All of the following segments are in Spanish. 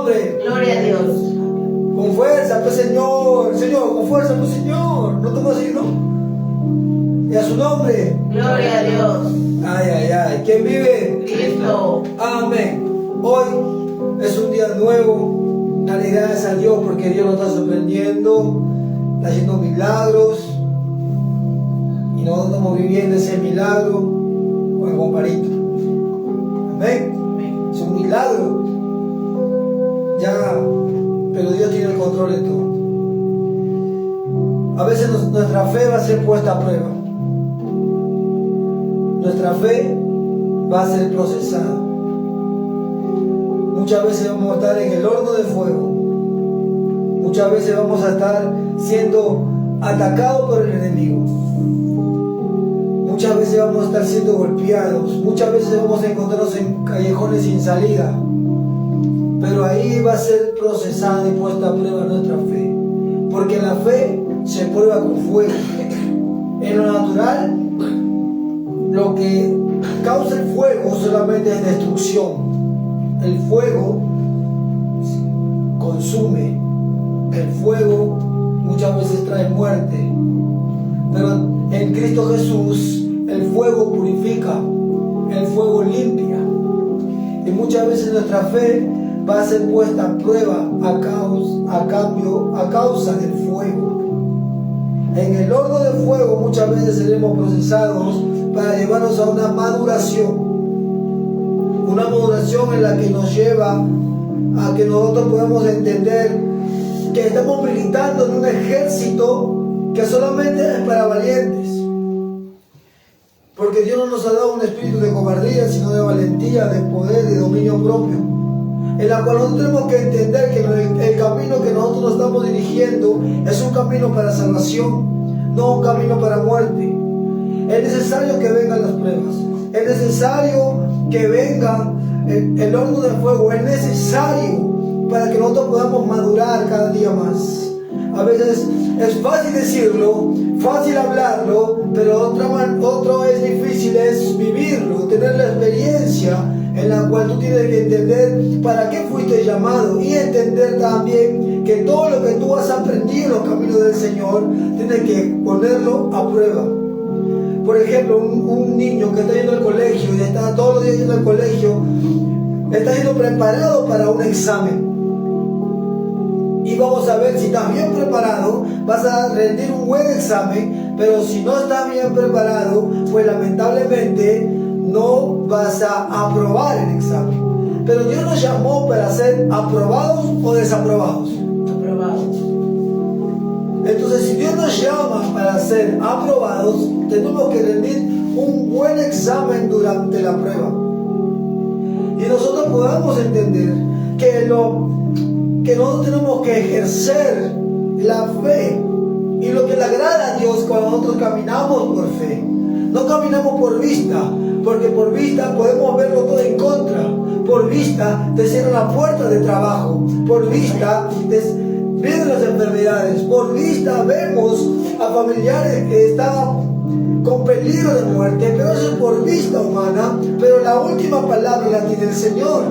nombre. Gloria a Dios. Con fuerza, pues Señor. Señor, con fuerza, pues Señor. No tomo así, ¿no? Y a su nombre. Gloria a Dios. Ay, ay, ay. ¿Quién vive? Cristo. Amén. Hoy es un día nuevo. Dale gracias a Dios porque Dios nos está sorprendiendo, está haciendo milagros y nosotros estamos viviendo ese milagro con el comparito. Amén. Es un milagro. Ya, pero Dios tiene el control de todo. A veces nuestra fe va a ser puesta a prueba. Nuestra fe va a ser procesada. Muchas veces vamos a estar en el horno de fuego. Muchas veces vamos a estar siendo atacados por el enemigo. Muchas veces vamos a estar siendo golpeados. Muchas veces vamos a encontrarnos en callejones sin salida. Pero ahí va a ser procesada y puesta a prueba nuestra fe. Porque la fe se prueba con fuego. En lo natural, lo que causa el fuego solamente es destrucción. El fuego consume, el fuego muchas veces trae muerte, pero en Cristo Jesús el fuego purifica, el fuego limpia, y muchas veces nuestra fe va a ser puesta a prueba a causa del fuego. En el horno de fuego muchas veces seremos procesados para llevarnos a una maduración en la que nos lleva a que nosotros podamos entender que estamos militando en un ejército que solamente es para valientes, porque Dios no nos ha dado un espíritu de cobardía, sino de valentía, de poder, de dominio propio, en la cual nosotros tenemos que entender que el camino que nosotros nos estamos dirigiendo es un camino para salvación, no un camino para muerte. Es necesario que vengan las pruebas, es necesario que venga el horno de fuego, es necesario para que nosotros podamos madurar cada día más. A veces es fácil decirlo, fácil hablarlo, pero otro es difícil, es vivirlo, tener la experiencia en la cual tú tienes que entender para qué fuiste llamado y entender también que todo lo que tú has aprendido en los caminos del Señor tienes que ponerlo a prueba. Por ejemplo, un niño que está yendo al colegio y está todos los días yendo al colegio, está siendo preparado para un examen. Y vamos a ver si estás bien preparado, vas a rendir un buen examen, pero si no estás bien preparado, pues lamentablemente no vas a aprobar el examen. Pero Dios nos llamó para ser aprobados o desaprobados. Aprobados. Entonces, si Dios nos llama para ser aprobados, tenemos que rendir un buen examen durante la prueba. Y nosotros podamos entender que nosotros tenemos que ejercer la fe y lo que le agrada a Dios cuando nosotros caminamos por fe. No caminamos por vista, porque por vista podemos verlo todo en contra. Por vista te cierran la puerta de trabajo. Por vista vienen las enfermedades. Por vista vemos a familiares que están con peligro de muerte, pero eso es por vista humana. Pero la última palabra la tiene el Señor.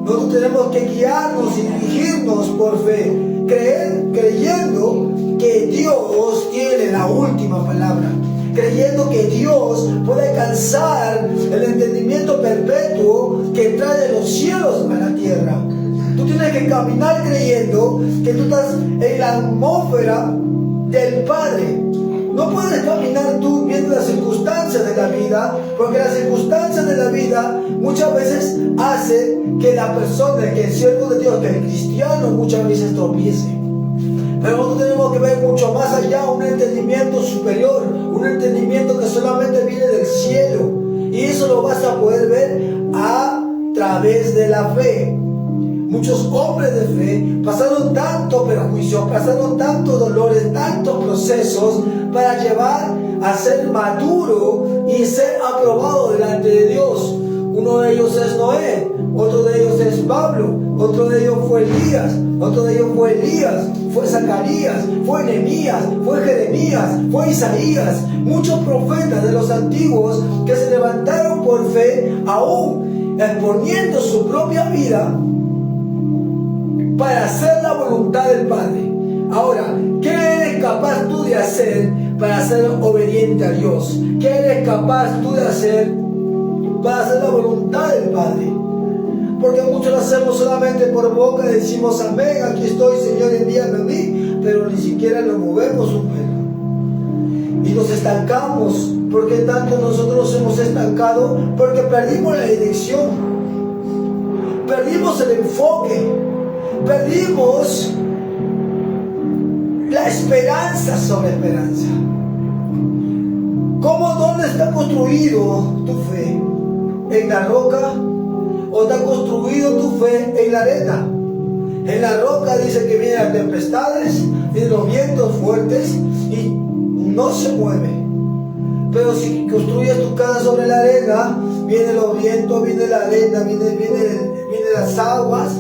Nosotros tenemos que guiarnos y dirigirnos por fe, creyendo que Dios tiene la última palabra, creyendo que Dios puede alcanzar el entendimiento perpetuo que trae de los cielos a la tierra. Tú tienes que caminar creyendo que tú estás en la atmósfera del Padre. No puedes caminar tú viendo las circunstancias de la vida, porque las circunstancias de la vida muchas veces hacen que la persona, que el siervo de Dios, que el cristiano muchas veces tropiece. Pero nosotros tenemos que ver mucho más allá, un entendimiento superior, un entendimiento que solamente viene del cielo. Y eso lo vas a poder ver a través de la fe. Muchos hombres de fe pasaron tanto perjuicio, pasaron tantos dolores, tantos procesos para llevar a ser maduro y ser aprobado delante de Dios. Uno de ellos es Noé, otro de ellos es Pablo, otro de ellos fue Elías, otro de ellos fue Elías, fue Zacarías, fue Nehemías, fue Jeremías, fue Isaías. Muchos profetas de los antiguos que se levantaron por fe, aún exponiendo su propia vida, para hacer la voluntad del Padre. Ahora, ¿qué eres capaz tú de hacer para ser obediente a Dios? ¿Qué eres capaz tú de hacer para hacer la voluntad del Padre? Porque muchos lo hacemos solamente por boca, decimos amén, aquí estoy, Señor, envíame a mí, pero ni siquiera lo movemos un pelo. Y nos estancamos. ¿Por qué tanto nosotros nos hemos estancado? Porque perdimos la dirección, perdimos el enfoque, perdimos la esperanza sobre esperanza. ¿Dónde está construido tu fe? ¿En la roca? ¿O está construido tu fe en la arena? En la roca dice que vienen las tempestades, vienen los vientos fuertes y no se mueve. Pero si construyes tu casa sobre la arena, vienen los vientos, viene la arena, vienen las aguas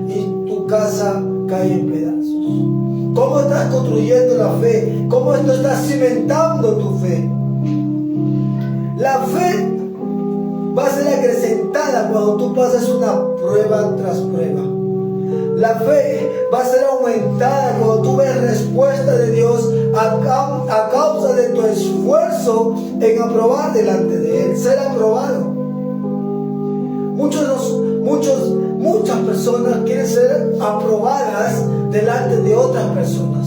y tu casa cae en pedazos. ¿Cómo estás construyendo la fe? ¿Cómo estás cimentando tu fe? La fe va a ser acrecentada cuando tú pasas una prueba tras prueba. La fe va a ser aumentada cuando tú ves respuesta de Dios a causa de tu esfuerzo en aprobar delante de Él, ser aprobado. Muchas personas quieren ser aprobadas delante de otras personas.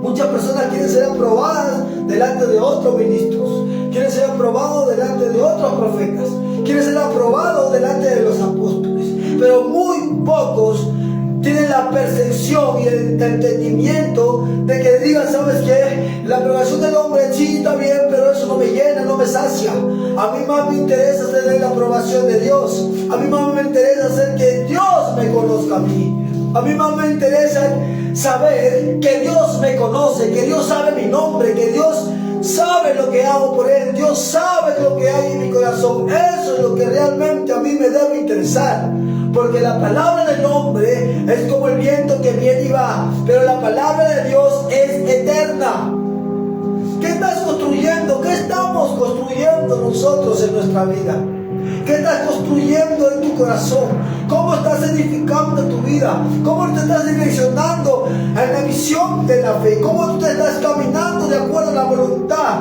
Muchas personas quieren ser aprobadas delante de otros ministros. Quieren ser aprobados delante de otros profetas. Quieren ser aprobados delante de los apóstoles. Pero muy pocos tienen la percepción y el entendimiento de que digan, ¿sabes qué? La aprobación del hombre sí está bien, pero eso no me llena, no me sacia. A mí más me interesa tener la aprobación de Dios. A mí más me interesa hacer que Dios me conozca a mí. A mí más me interesa saber que Dios me conoce, que Dios sabe mi nombre, que Dios sabe lo que hago por Él, Dios sabe lo que hay en mi corazón. Eso es lo que realmente a mí me debe interesar. Porque la palabra del hombre es como el viento que viene y va, pero la palabra de Dios es eterna. ¿Qué estás construyendo? ¿Qué estamos construyendo nosotros en nuestra vida? ¿Qué estás construyendo en tu corazón? ¿Cómo estás edificando tu vida? ¿Cómo te estás direccionando a la visión de la fe? ¿Cómo tú te estás caminando de acuerdo a la voluntad?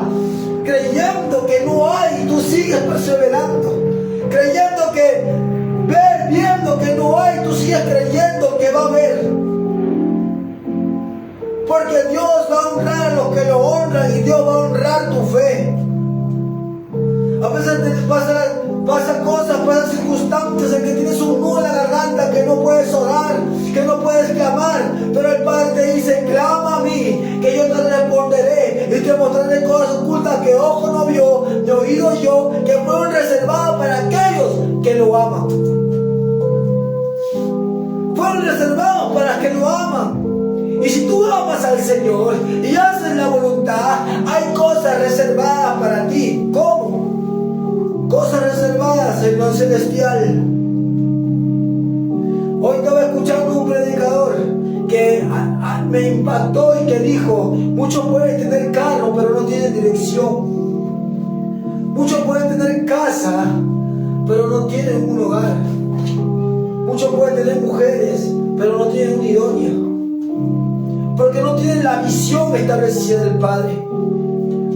Creyendo que no hay y tú sigues perseverando. Creyendo que viendo que no hay, tú sigues creyendo que va a haber. Porque Dios va a honrar a los que lo honran y Dios va a honrar tu fe. A veces te pasan cosas, pasan circunstancias en que tienes un nudo en la garganta, que no puedes orar, que no puedes clamar, pero el Padre te dice, clama a mí, que yo te responderé y te mostraré cosas ocultas que ojo no vio, ni oído yo, que fueron reservadas para aquellos que lo aman. Fueron reservados para que lo aman. Y si tú amas al Señor y haces la voluntad, hay cosas reservadas para ti. ¿Cómo? Cosas reservadas en lo celestial. Hoy estaba escuchando un predicador que me impactó y que dijo, muchos pueden tener carro pero no tienen dirección. Muchos pueden tener casa pero no tienen un hogar. Muchos pueden tener mujeres pero no tienen una idónea. Porque no tienen la visión establecida del Padre.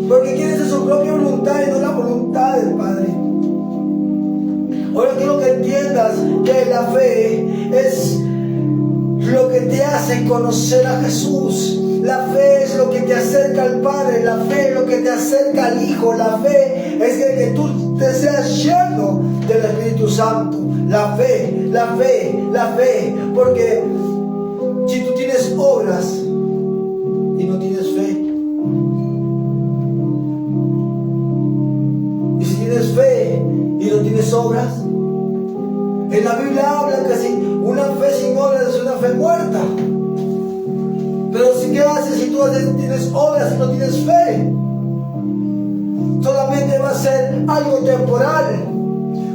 Porque quieren hacer su propia voluntad y no la voluntad del Padre. Ahora quiero que entiendas que la fe es lo que te hace conocer a Jesús. La fe es lo que te acerca al Padre. La fe es lo que te acerca al Hijo. La fe es que tú te seas lleno del Espíritu Santo. La fe, la fe, la fe. Porque si tú tienes obras y no tienes fe, y si tienes fe y no tienes obras, en la Biblia habla que una fe sin obras es una fe muerta. Pero ¿qué haces si tú tienes obras y no tienes fe? Solamente va a ser algo temporal.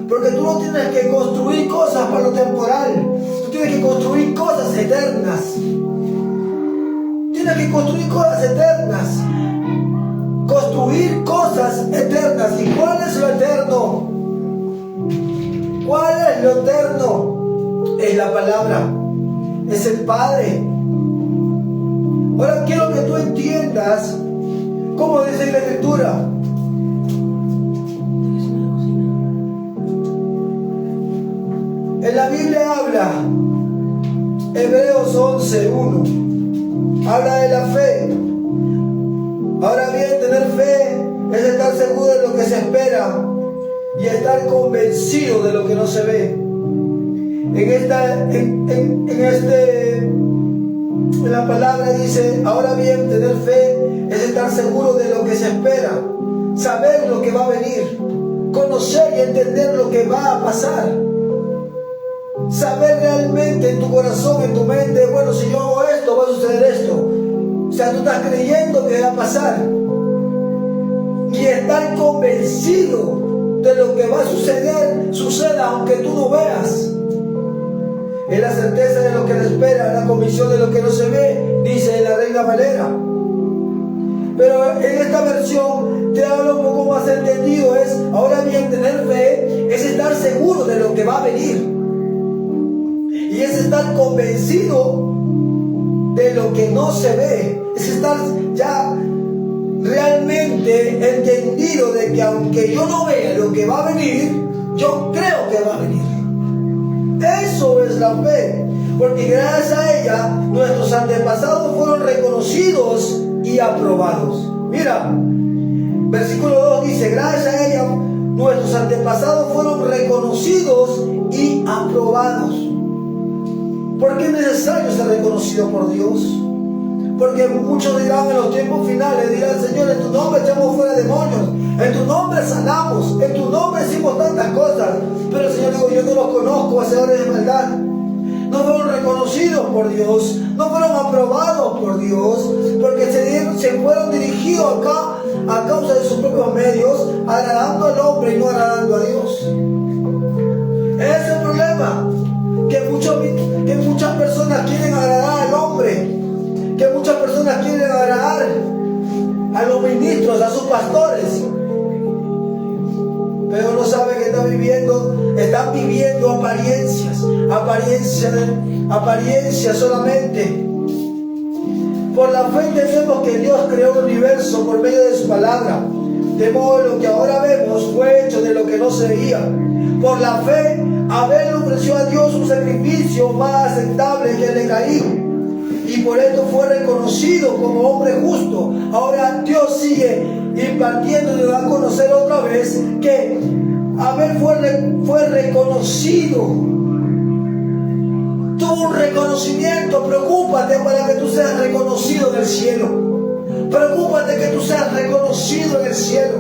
Porque tú no tienes que construir cosas para lo temporal. Tú tienes que construir cosas eternas. Tienes que construir cosas eternas. Construir cosas eternas. ¿Y cuál es lo eterno? ¿Cuál es lo eterno? es la palabra, es el Padre. Ahora quiero que tú entiendas cómo dice la Escritura. En la Biblia habla, Hebreos 11:1, habla de la fe. Ahora bien, tener fe es estar seguro de lo que se espera y estar convencido de lo que no se ve. En la palabra dice, ahora bien, tener fe es estar seguro de lo que se espera, saber lo que va a venir, conocer y entender lo que va a pasar, saber realmente en tu corazón, en tu mente, bueno, si yo hago esto, va a suceder esto. O sea, tú estás creyendo que va a pasar y estar convencido de lo que va a suceder, suceda aunque tú no veas. Es la certeza de lo que se espera, la convicción de lo que no se ve, dice la Reina Valera. Pero en esta versión te hablo un poco más entendido, es, ahora bien, tener fe es estar seguro de lo que va a venir. Y es estar convencido de lo que no se ve, es estar ya realmente entendido de que aunque yo no vea lo que va a venir, yo creo que va a venir. Eso es la fe, porque gracias a ella nuestros antepasados fueron reconocidos y aprobados. Mira, versículo 2 dice, gracias a ella nuestros antepasados fueron reconocidos y aprobados. ¿Por qué es necesario ser reconocido por Dios? Porque muchos dirán en los tiempos finales, dirán, Señor, en tu nombre echamos fuera demonios, en tu nombre sanamos, en tu nombre hicimos tantas cosas. Pero el Señor dijo, yo no los conozco, hacedores de maldad. No fueron reconocidos por Dios, no fueron aprobados por Dios, porque se fueron dirigidos acá a causa de sus propios medios, agradando al hombre y no agradando a Dios. Ese es el problema, que muchas personas quieren agradar al hombre, que muchas personas quieren agradar a los ministros, a sus pastores, pero no saben que están viviendo apariencias solamente. Por la fe entendemos que Dios creó el universo por medio de su palabra, de modo que lo que ahora vemos fue hecho de lo que no se veía. Por la fe, Abel ofreció a Dios un sacrificio más aceptable que el de Caín, y por esto fue reconocido como hombre justo. Ahora Dios sigue impartiendo y va a conocer otra vez que Abel fue reconocido. Tuvo un reconocimiento. Preocúpate para que tú seas reconocido en el cielo. Preocúpate que tú seas reconocido en el cielo.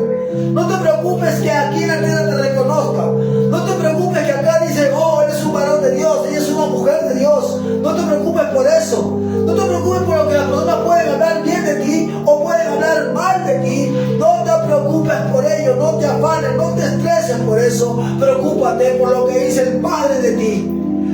No te preocupes que aquí en la tierra te reconozca. No te preocupes que acá dice, oh, eres un varón de Dios, ella es una mujer de Dios. No te preocupes por eso. No te preocupes por lo que las personas pueden hablar bien de ti o pueden hablar mal de ti. No te preocupes por ello, no te afanes, no te estreses por eso. Preocúpate por lo que dice el Padre de ti.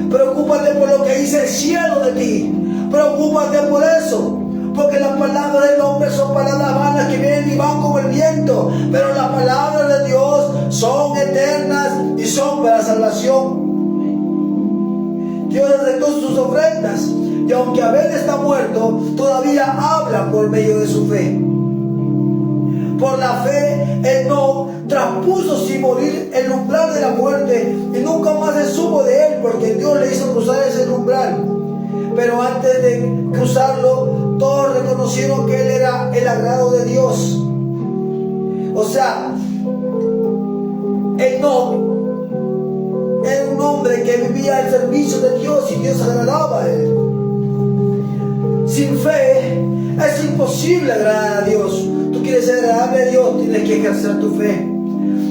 Preocúpate por lo que dice el cielo de ti. Preocúpate por eso. Porque las palabras del hombre son palabras vanas que vienen y van como el viento. Pero las palabras de Dios son eternas y son para salvación. Dios aceptó sus ofrendas. Y aunque Abel está muerto, todavía habla por medio de su fe. Por la fe, Enoc traspuso sin morir el umbral de la muerte y nunca más se supo de él, porque Dios le hizo cruzar ese umbral. Pero antes de cruzarlo, todos reconocieron que él era el agrado de Dios. O sea, Enoc era un hombre que vivía al servicio de Dios y Dios agradaba a él. Sin fe es imposible agradar a Dios. Tú quieres ser agradable a Dios, tienes que ejercer tu fe.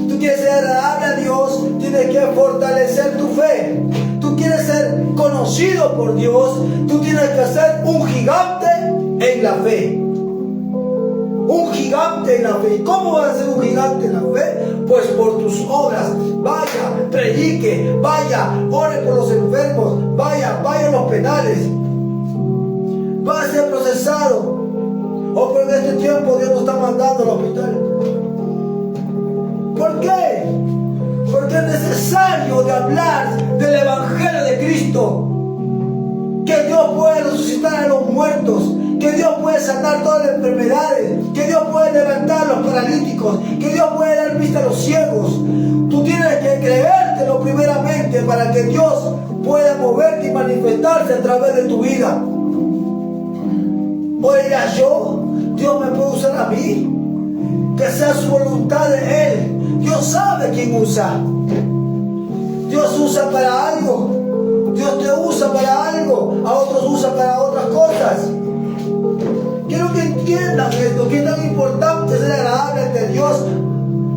Tú quieres ser agradable a Dios, tienes que fortalecer tu fe. Tú quieres ser conocido por Dios, tú tienes que ser un gigante en la fe. Un gigante en la fe. ¿Y cómo vas a ser un gigante en la fe? Pues por tus obras. Vaya, predique, vaya, ore por los enfermos, vaya a los penales. Va a ser procesado. O porque en este tiempo Dios nos está mandando al hospital. ¿Por qué? Porque es necesario de hablar del Evangelio de Cristo. Que Dios puede resucitar a los muertos, que Dios puede sanar todas las enfermedades, que Dios puede levantar a los paralíticos, que Dios puede dar vista a los ciegos. Tú tienes que creértelo primeramente para que Dios pueda moverte y manifestarse a través de tu vida. O dirás yo, Dios me puede usar a mí, que sea su voluntad de Él. Dios sabe quién usa. Dios usa para algo. Dios te usa para algo, a otros usa para otras cosas. Quiero que entiendan esto, que es tan importante ser agradable ante Dios.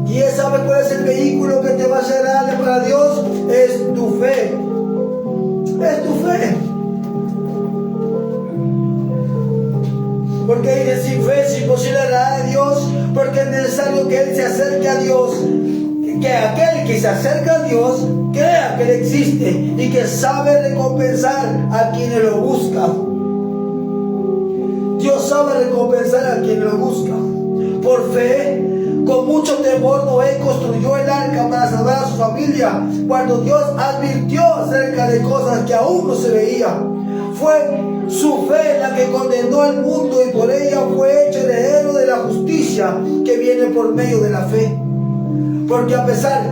¿Y sabes cuál es el vehículo que te va a hacer agradable para Dios? Es tu fe. Es tu fe. Porque dice, sin fe es imposible agradar a Dios, porque es necesario que Él se acerque a Dios. Que aquel que se acerca a Dios crea que Él existe y que sabe recompensar a quienes lo buscan. Dios sabe recompensar a quienes lo buscan. Por fe, con mucho temor, Noé construyó el arca para salvar a su familia cuando Dios advirtió acerca de cosas que aún no se veían. Fue su fe la que condenó al mundo y por ella fue hecho heredero de la justicia que viene por medio de la fe. Porque a pesar,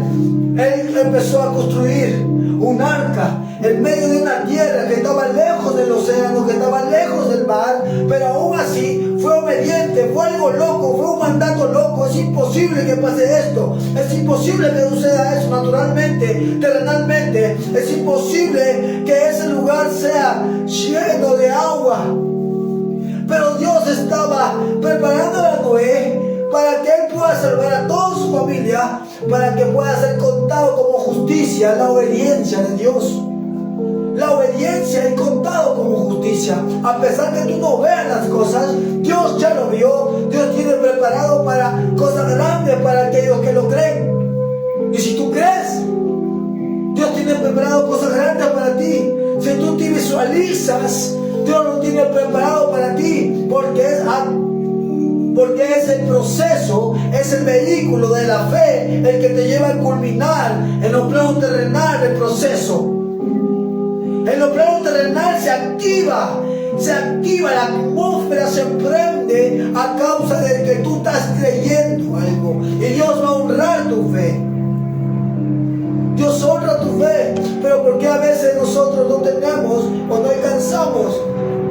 Él empezó a construir un arca en medio de una tierra que estaba lejos del océano, que estaba lejos del mar, pero aún así fue obediente, fue algo loco, fue un mandato loco. Es imposible que pase esto, es imposible que suceda eso naturalmente, terrenalmente, es imposible que ese lugar sea lleno de agua. Pero Dios estaba preparando a Noé para que Él pueda salvar a toda su familia, para que pueda ser contado como justicia la obediencia de Dios. La obediencia es contado como justicia. A pesar que tú no veas las cosas, Dios ya lo vio. Dios tiene preparado para cosas grandes para aquellos que lo creen. Y si tú crees, Dios tiene preparado cosas grandes para ti. Si tú te visualizas, Dios lo tiene preparado para ti, porque es el proceso, es el vehículo de la fe el que te lleva a culminar en los planos terrenal el proceso. En los planos terrenal se activa, la atmósfera se prende a causa de que tú estás creyendo algo y Dios va a honrar tu fe. Dios honra tu fe, pero porque a veces nosotros no tenemos o no alcanzamos,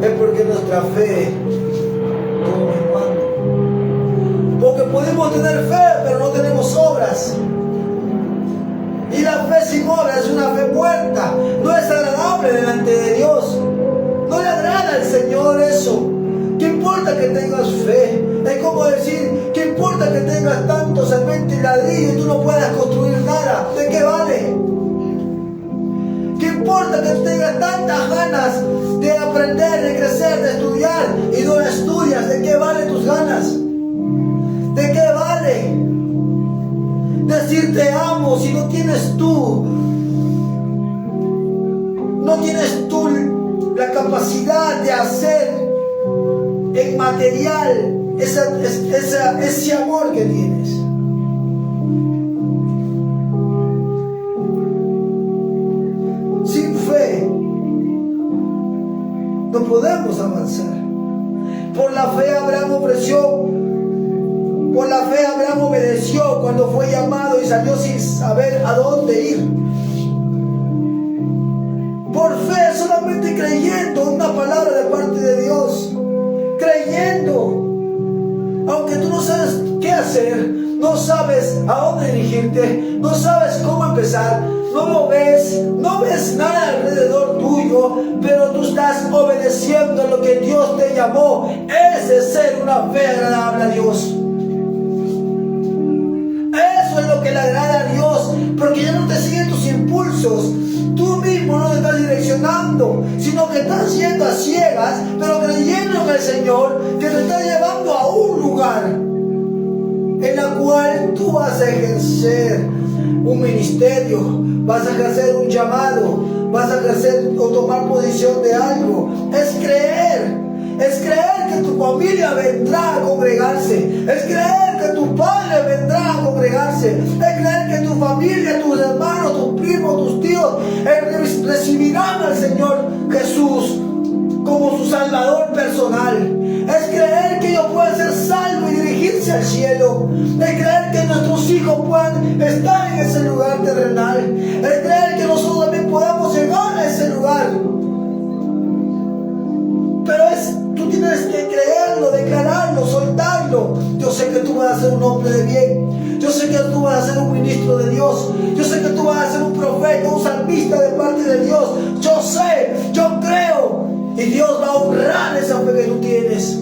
es porque nuestra fe no menguando. Porque podemos tener fe, pero no tenemos obras. Y la fe sin obras es una fe muerta. No es agradable delante de Dios. No le agrada al Señor eso. ¿Qué importa que tengas fe? Es como decir, ¿qué importa que tengas tanto cemento y ladrillo y tú no puedas construir nada? ¿De qué vale? ¿Qué importa que tengas tantas ganas de aprender, de crecer, de estudiar y no estudias? ¿De qué valen tus ganas? ¿De qué vale decir te amo si no tienes tú la capacidad de hacer en material ese amor que tienes? Sin fe no podemos avanzar. Por la fe Abraham obedeció cuando fue llamado y salió sin saber a dónde ir. Por fe, solamente creyendo una palabra de parte de Dios. Creyendo. Aunque tú no sabes qué hacer, no sabes a dónde dirigirte, no sabes cómo empezar, no ves nada alrededor tuyo, pero tú estás obedeciendo lo que Dios te llamó. Ese es ser una fe agradable a Dios. Eso es lo que le agrada a Dios, porque ya no te siguen tus impulsos. Tú mismo no te estás direccionando, sino que estás yendo a ciegas, pero creyendo en el Señor, que te está llevando a un lugar en la cual tú vas a ejercer un ministerio, vas a ejercer un llamado, vas a ejercer o tomar posición de algo. Es creer. Es creer que tu familia vendrá a congregarse. Es creer que tu padre vendrá a congregarse. Es creer que tu familia, tus hermanos, tus primos, tus tíos recibirán al Señor Jesús como su Salvador personal. Es creer que ellos pueden ser salvos y dirigirse al cielo. Es creer que nuestros hijos puedan estar en ese lugar terrenal. Es creer que nosotros también podamos llegar a ese lugar. Pero tú tienes que creerlo, declararlo, soltarlo. Yo sé que tú vas a ser un hombre de bien. Yo sé que tú vas a ser un ministro de Dios. Yo sé que tú vas a ser un profeta, un salmista de parte de Dios. Yo sé, yo creo. Y Dios va a honrar esa fe que tú tienes.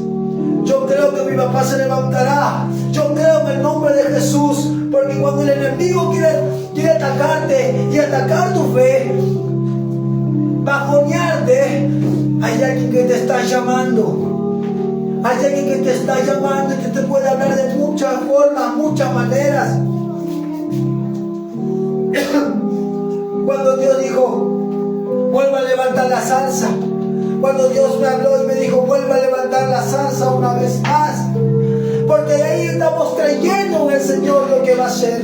Yo creo que mi papá se levantará. Yo creo en el nombre de Jesús. Porque cuando el enemigo quiere atacarte y atacar tu fe, bajonearte, hay alguien que te está llamando. Hay alguien que te está llamando y que te puede hablar de muchas formas, muchas maneras. Cuando Dios dijo, vuelva a levantar la zarza. Cuando Dios me habló y me dijo, vuelva a levantar la zarza una vez más. Porque ahí estamos creyendo en el Señor lo que va a hacer.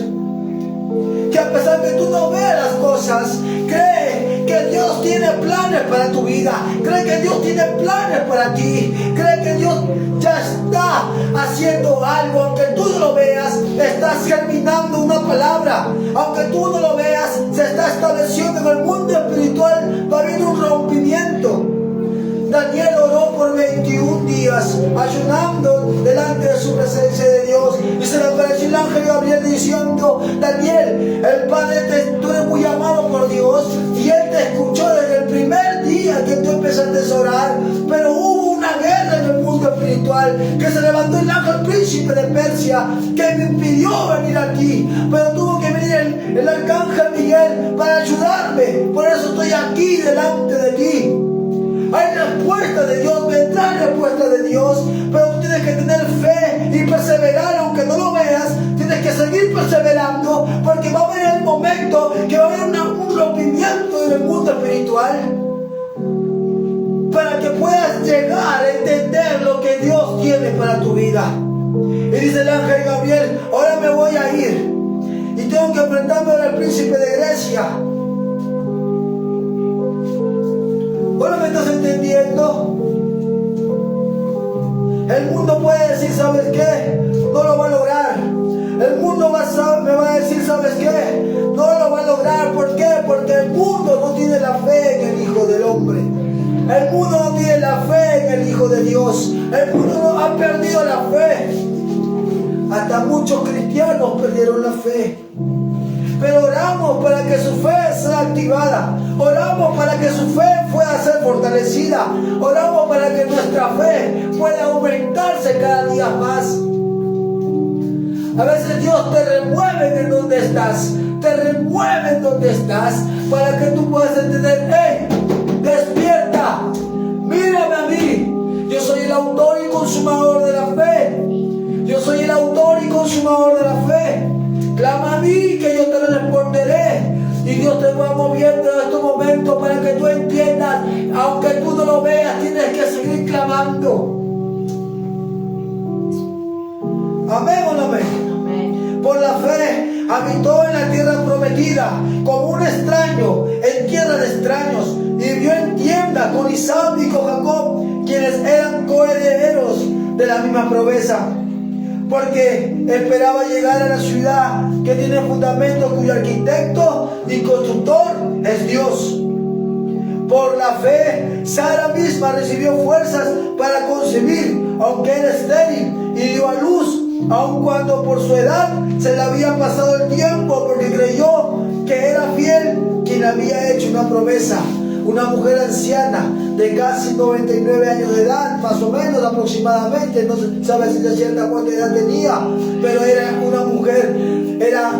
Que a pesar que tú no veas las cosas, cree que Dios tiene planes para tu vida. Cree que Dios tiene planes para ti. Cree que Dios ya está haciendo algo. Aunque tú no lo veas, estás germinando una palabra. Aunque tú no lo veas, se está estableciendo en el mundo espiritual. Va a haber un rompimiento. Daniel oró por 21 días, ayunando delante de su presencia de Dios. Y se le apareció el ángel Gabriel diciendo, Daniel, el Padre, tú eres muy amado por Dios. Y Él te escuchó desde el primer día que tú empezaste a orar. Pero hubo una guerra en el mundo espiritual, que se levantó el ángel príncipe de Persia, que me impidió venir aquí. Pero tuvo que venir el arcángel Miguel para ayudarme. Por eso estoy aquí delante de ti. Hay respuesta de Dios, vendrá respuesta de Dios, pero tú tienes que tener fe y perseverar, aunque no lo veas. Tienes que seguir perseverando, porque va a haber el momento que va a haber un rompimiento en el mundo espiritual, para que puedas llegar a entender lo que Dios tiene para tu vida. Y dice el ángel Gabriel, ahora me voy a ir y tengo que enfrentarme al príncipe de Grecia. ¿Ahora me estás entendiendo? El mundo puede decir, ¿sabes qué? No lo va a lograr. El mundo me va a decir, ¿sabes qué? No lo va a lograr. ¿Por qué? Porque el mundo no tiene la fe en el Hijo del Hombre. El mundo no tiene la fe en el Hijo de Dios. El mundo ha perdido la fe. Hasta muchos cristianos perdieron la fe. Pero oramos para que su fe sea activada. Oramos para que su fe pueda ser fortalecida. Oramos para que nuestra fe pueda aumentarse cada día más. A veces Dios te remueve en donde estás. Te remueve en donde estás, para que tú puedas entender, ¡hey! ¡Despierta! ¡Mírame a mí! Yo soy el autor y consumador de la fe. Yo soy el autor y consumador de la fe. Clama a mí que yo te lo responderé. Y Dios te va moviendo en estos momentos para que tú entiendas, aunque tú no lo veas, tienes que seguir clamando. Amén o no amén. Amén. Por la fe habitó en la tierra prometida como un extraño en tierra de extraños, y vivió en tienda con Isaac y con Jacob, quienes eran coherederos de la misma promesa, porque esperaba llegar a la ciudad que tiene fundamentos, cuyo arquitecto y constructor es Dios. Por la fe, Sara misma recibió fuerzas para concebir, aunque era estéril, y dio a luz, aun cuando por su edad se le había pasado el tiempo, porque creyó que era fiel quien había hecho una promesa. Una mujer anciana de casi 99 años de edad, más o menos aproximadamente, no se sabe si de cierta cuánta edad tenía, pero era una mujer, era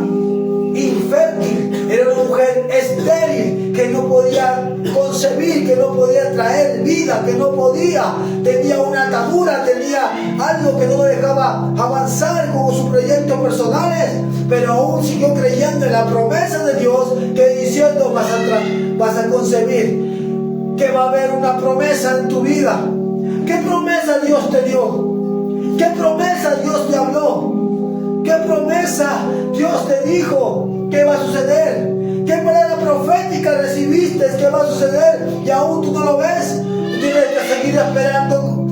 infértil, era una mujer estéril, que no podía concebir, que no podía traer vida, que no podía, tenía una atadura, tenía algo que no le dejaba avanzar con sus proyectos personales, pero aún siguió creyendo en la promesa de Dios, que diciendo, vas a concebir, que va a haber una promesa en tu vida. ¿Qué promesa Dios te dio? ¿Qué promesa Dios te habló? ¿Qué promesa Dios te dijo que va a suceder? ¿Qué palabra profética recibiste que va a suceder y aún tú no lo ves? Tú tienes que seguir esperando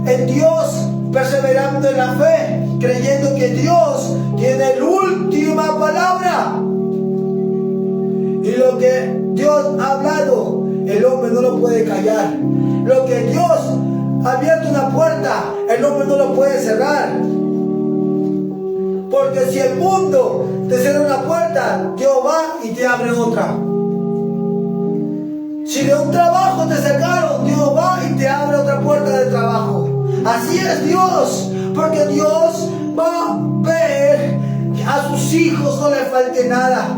en Dios, perseverando en la fe, creyendo que Dios tiene la última palabra. Y lo que Dios ha hablado, el hombre no lo puede callar. Lo que Dios ha abierto una puerta, el hombre no lo puede cerrar. Porque si el mundo te cierra una puerta, Dios va y te abre otra. Si de un trabajo te cerraron, Dios va y te abre otra puerta de trabajo. Así es Dios, porque Dios va a ver que a sus hijos no le falte nada.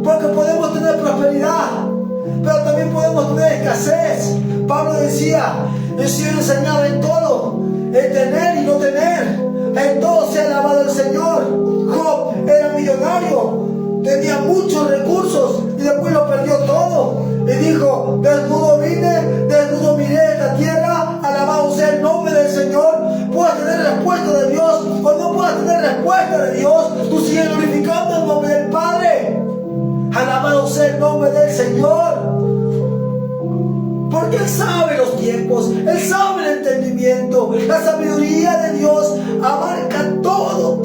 Porque podemos tener prosperidad, pero también podemos tener escasez. Pablo decía, he sido enseñado en todo, en tener y no tener, en todo sea alabado el Señor. Job era millonario, tenía muchos recursos y después lo perdió todo. Y dijo, desnudo vine, desnudo miré esta tierra, alabado sea el nombre del Señor. Puedas tener respuesta de Dios o no puedas tener respuesta de Dios, tú sigues glorificando el nombre del Padre. Alabado sea el nombre del Señor. Porque Él sabe los tiempos, Él sabe el entendimiento. La sabiduría de Dios abarca todo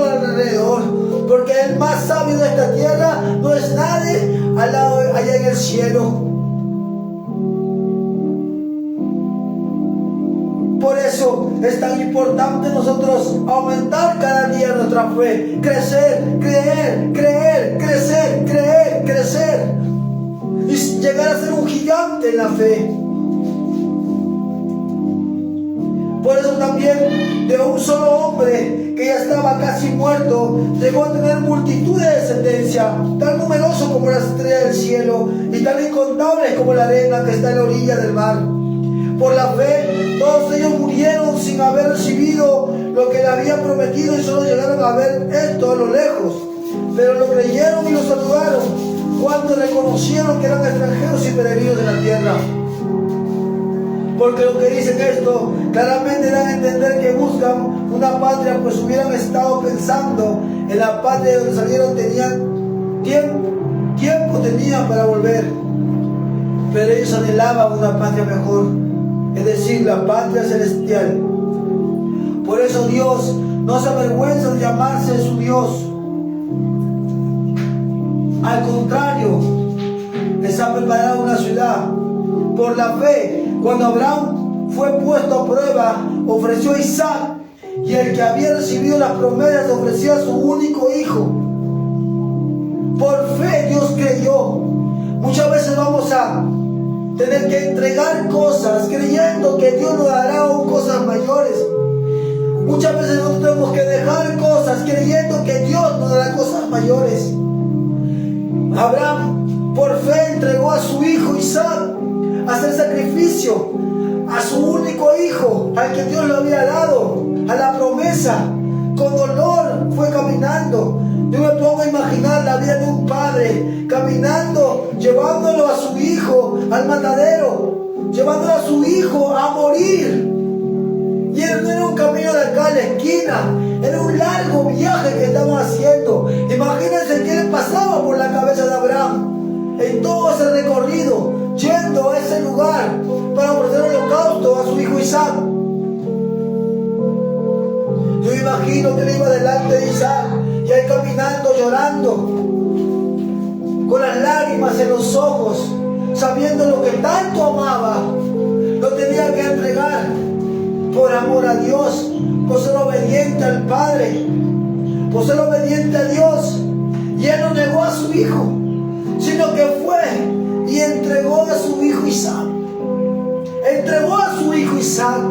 alrededor. Porque el más sabio de esta tierra no es nadie al lado, allá en el cielo. Por eso es tan importante nosotros aumentar cada día nuestra fe, crecer, crecer y llegar a ser un gigante en la fe. Por eso también de un solo hombre que ya estaba casi muerto, llegó a tener multitud de descendencia, tan numeroso como las estrellas del cielo y tan incontables como la arena que está en la orilla del mar. Por la fe, todos ellos murieron sin haber recibido lo que le habían prometido y solo llegaron a ver esto a lo lejos. Pero lo creyeron y lo saludaron cuando reconocieron que eran extranjeros y peregrinos de la tierra. Porque lo que dicen esto claramente dan a entender que buscan una patria, pues hubieran estado pensando en la patria de donde salieron, tenían tiempo tenían para volver. Pero ellos anhelaban una patria mejor, es decir, la patria celestial. Por eso Dios no se avergüenza de llamarse su Dios. Al contrario, les ha preparado una ciudad. Por la fe, cuando Abraham fue puesto a prueba, ofreció a Isaac, y el que había recibido las promesas ofrecía a su único hijo. Por fe Dios creyó. Muchas veces vamos a tener que entregar cosas creyendo que Dios nos dará aún cosas mayores. Muchas veces nosotros tenemos que dejar cosas creyendo que Dios nos dará cosas mayores. Abraham por fe entregó a su hijo Isaac a hacer sacrificio, a su único hijo, al que Dios le había dado, a la promesa. Con dolor fue caminando. Yo me pongo a imaginar la vida de un padre caminando, llevándolo a su hijo al matadero, llevándolo a su hijo a morir. Y él no era un camino de acá a la esquina, era un largo viaje que estaban haciendo. Imagínense qué le pasaba por la cabeza de Abraham en todo ese recorrido, yendo a ese lugar para ofrecer holocausto a su hijo Isaac. Yo imagino que él iba delante de Isaac y ahí caminando, llorando, con las lágrimas en los ojos, sabiendo lo que tanto amaba, lo tenía que entregar por amor a Dios, por ser obediente al Padre, por ser obediente a Dios. Y él no negó a su hijo, sino que fue y entregó a su hijo Isaac. Entregó a su hijo Isaac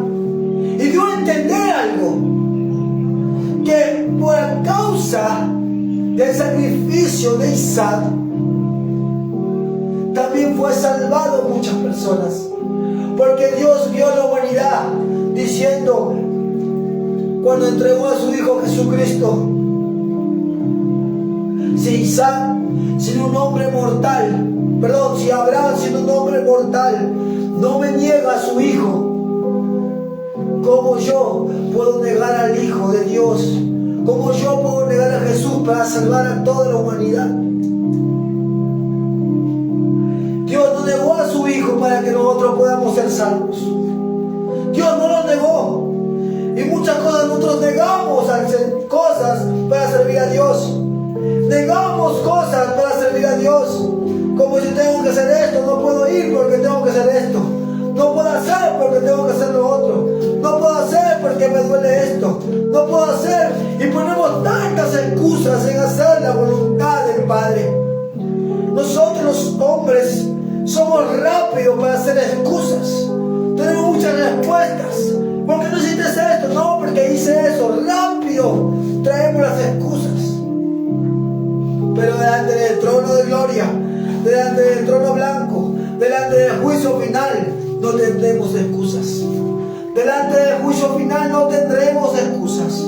y dio a entender algo, que por causa del sacrificio de Isaac también fue salvado muchas personas, porque Dios vio a la humanidad diciendo, cuando entregó a su hijo Jesucristo, si Isaac, sin un hombre mortal, si Abraham, siendo un hombre mortal, no me niega a su hijo, ¿cómo yo puedo negar al Hijo de Dios? ¿Cómo yo puedo negar a Jesús para salvar a toda la humanidad? Dios no negó a su Hijo para que nosotros podamos ser salvos. Dios no lo negó. Y muchas cosas nosotros negamos hacer cosas para servir a Dios. Negamos cosas para servir a Dios. Como si tengo que hacer esto, no puedo ir porque tengo que hacer esto. No puedo hacer porque tengo que hacer lo otro. No puedo hacer porque me duele esto. No puedo hacer. Y ponemos tantas excusas en hacer la voluntad del Padre. Nosotros los hombres somos rápidos para hacer excusas. Tenemos muchas respuestas. ¿Por qué no hiciste esto? No, porque hice eso. Rápido traemos las excusas. Pero delante del trono de gloria, delante del trono blanco, delante del juicio final, no tendremos excusas. Delante del juicio final no tendremos excusas.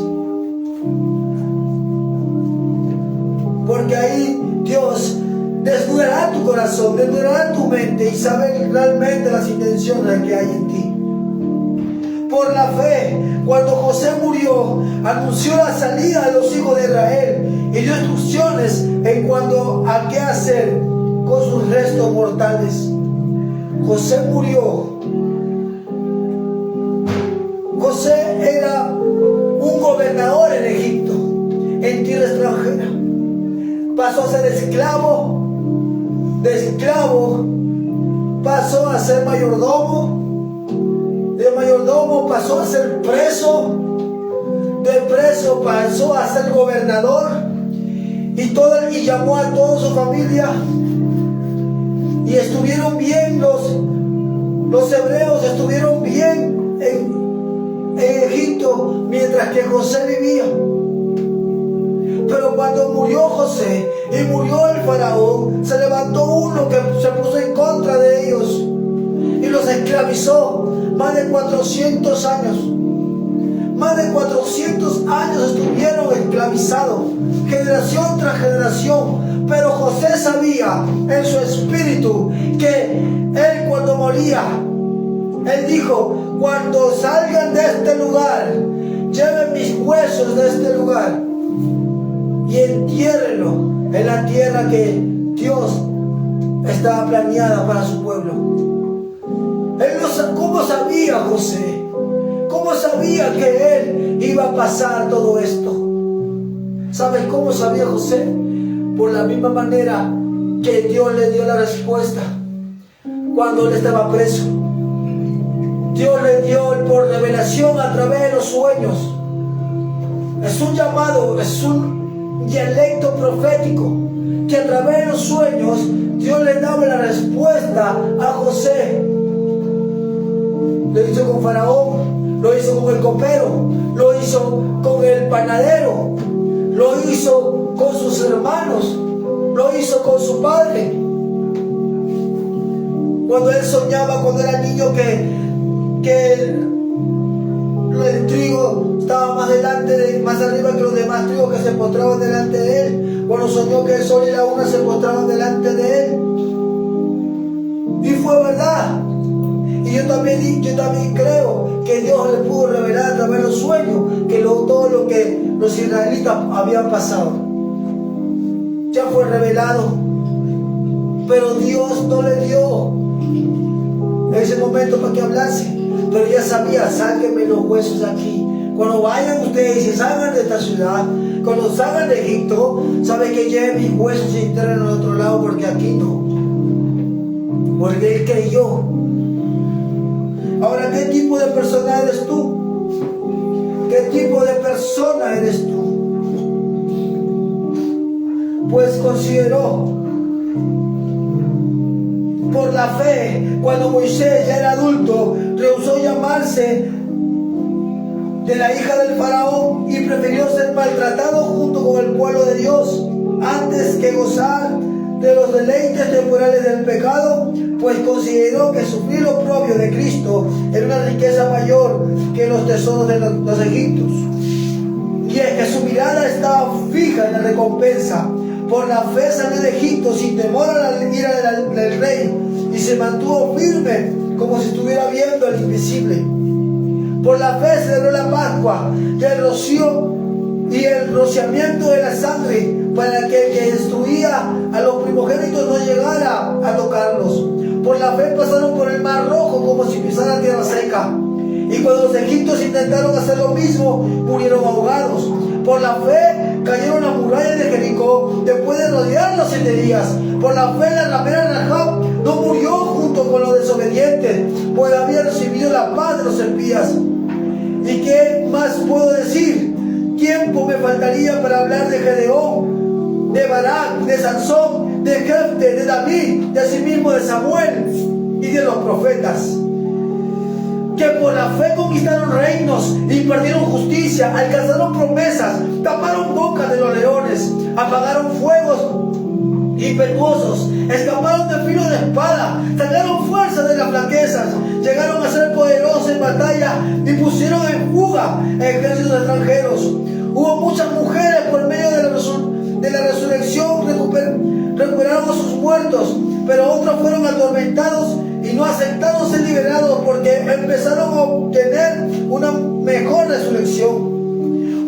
Porque ahí Dios desnudará tu corazón, desnudará tu mente y sabe realmente las intenciones que hay en ti. Por la fe, cuando José murió, anunció la salida de los hijos de Israel y dio instrucciones en cuanto a qué hacer con sus restos mortales. José murió. José era un gobernador en Egipto, en tierra extranjera. Pasó a ser esclavo, de esclavo pasó a ser mayordomo, de mayordomo pasó a ser preso, de preso pasó a ser gobernador, y llamó a toda su familia, y estuvieron bien los hebreos, estuvieron bien en Egipto mientras que José vivía. Pero cuando murió José y murió el faraón, se levantó uno que se puso en contra de ellos y los esclavizó más de 400 años. Más de 400 años estuvieron esclavizados, generación tras generación. Pero José sabía en su espíritu que él, cuando moría, él dijo: cuando salgan de este lugar, lleven mis huesos de este lugar y entiérrenlo en la tierra que Dios estaba planeada para su pueblo. ¿Cómo sabía José? ¿Cómo sabía que él iba a pasar todo esto? ¿Sabes cómo sabía José? Por la misma manera que Dios le dio la respuesta cuando él estaba preso. Dios le dio por revelación a través de los sueños. Es un llamado, es un dialecto profético que a través de los sueños Dios le daba la respuesta a José. Lo hizo con Faraón, lo hizo con el copero, lo hizo con el panadero, lo hizo con sus hermanos, lo hizo con su padre. Cuando él soñaba, cuando era niño, que el trigo estaba más arriba que los demás trigos que se postraban delante de él. Cuando soñó que el sol y la luna se postraban delante de él. Y fue verdad. Y yo también creo que Dios le pudo revelar a través de los sueños todo lo que los israelitas habían pasado. Ya fue revelado. Pero Dios no le dio ese momento para que hablase. Pero ya sabía: sáquenme los huesos de aquí. Cuando vayan ustedes y se salgan de esta ciudad, cuando salgan de Egipto, saben que lleven mis huesos y entierren en otro lado, porque aquí no. Porque él creyó. Ahora, ¿qué tipo de persona eres tú? ¿Qué tipo de persona eres tú? Pues consideró por la fe, cuando Moisés ya era adulto, rehusó llamarse de la hija del faraón y prefirió ser maltratado junto con el pueblo de Dios antes que gozar de los deleites temporales del pecado, pues consideró que sufrir lo propio de Cristo era una riqueza mayor que los tesoros de los egipcios. Y es que su mirada estaba fija en la recompensa, Por la fe salió de Egipto sin temor a la ira del rey y se mantuvo firme como si estuviera viendo al invisible. Por la fe celebró la Pascua y el rocío y el rociamiento de la sangre para que el que destruía a los primogénitos no llegara a tocarlos. Por la fe pasaron por el mar rojo como si pisaran tierra seca. Y cuando los egipcios intentaron hacer lo mismo, murieron ahogados. Por la fe cayeron las murallas de Jericó después de rodearlos 7 días. Por la fe la ramera Rahab no murió junto con los desobedientes, pues había recibido la paz de los espías. ¿Y qué más puedo decir? Tiempo me faltaría para hablar de Gedeón, de Barak, de Sansón, de Jefte, de David, de asimismo de Samuel y de los profetas, que por la fe conquistaron reinos, impartieron justicia, alcanzaron promesas, taparon bocas de los leones, apagaron fuegos impetuosos, escaparon del filo de espada, sacaron fuerza de las flaquezas, llegaron a ser poderosos en batalla y pusieron en fuga ejércitos extranjeros. Hubo muchas mujeres por medio de la resurrección, recuperaron a sus muertos, pero otros fueron atormentados y no aceptaron ser liberados porque empezaron a obtener una mejor resurrección.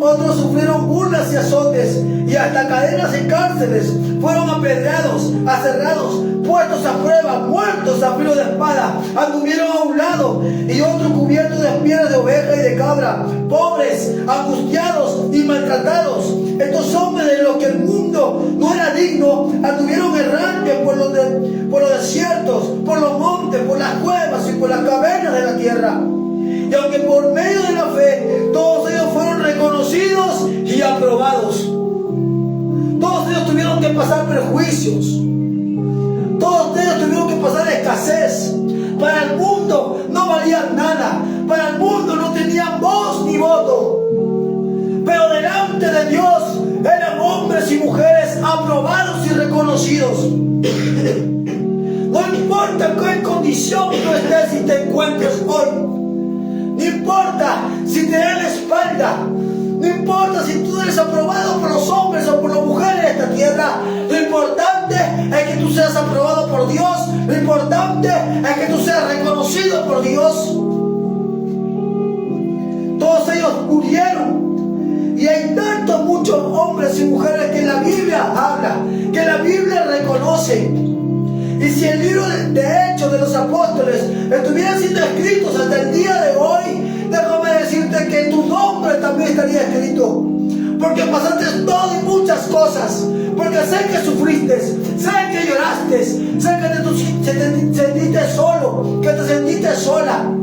Otros sufrieron burlas y azotes y hasta cadenas en cárceles. Fueron apedreados, aserrados, puestos a prueba, muertos a filo de espada. Anduvieron a un lado y otros cubiertos de pieles de oveja y de cabra. Pobres, angustiados y maltratados. Estos hombres de los que el mundo no era digno, anduvieron errantes por los desiertos, por los montes, por las cuevas y por las cavernas de la tierra. Y aunque por medio de la fe todos ellos fueron reconocidos y aprobados, todos ellos tuvieron que pasar perjuicios, todos ellos tuvieron que pasar escasez. Para el mundo no valían nada, para el mundo no tenían voz ni voto, pero delante de Dios eran hombres y mujeres aprobados y reconocidos. No importa en qué condición tú estés y te encuentres hoy, no importa si te dan la espalda, no importa si tú eres aprobado por los hombres o por las mujeres de esta tierra, lo importante es que tú seas aprobado por Dios, lo importante es que tú seas reconocido por Dios. Todos ellos murieron y hay tantos, muchos hombres y mujeres que la Biblia habla, que la Biblia reconoce. Y si el libro de Hechos de los Apóstoles estuviera siendo escritos hasta el día de hoy, déjame decirte que tu nombre también estaría escrito. Porque pasaste todo y muchas cosas. Porque sé que sufriste, sé que lloraste, sé que te sentiste solo, que te sentiste sola.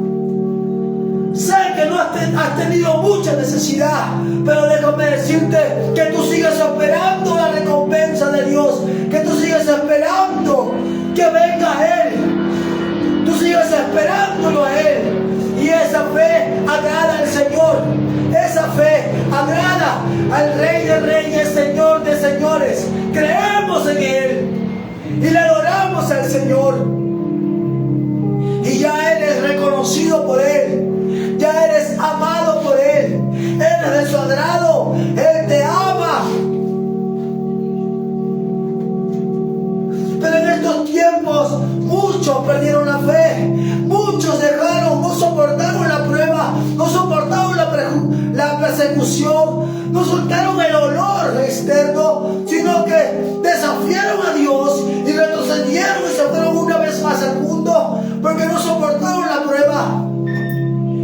Sé que no has tenido mucha necesidad, pero déjame decirte que tú sigues esperando la recompensa de Dios, que tú sigues esperando que venga Él, tú sigues esperándolo a Él, y esa fe agrada al Señor, esa fe agrada al Rey de Reyes, Señor de Señores. Creemos en Él y le adoramos al Señor, y ya Él es reconocido por Él, ya eres amado por Él, eres de su agrado, Él te ama. Pero en estos tiempos muchos perdieron la fe, muchos dejaron, no soportaron la prueba, no soportaron la persecución, no soltaron el olor externo, sino que desafiaron a Dios y retrocedieron y se fueron una vez más al mundo porque no soportaron la prueba.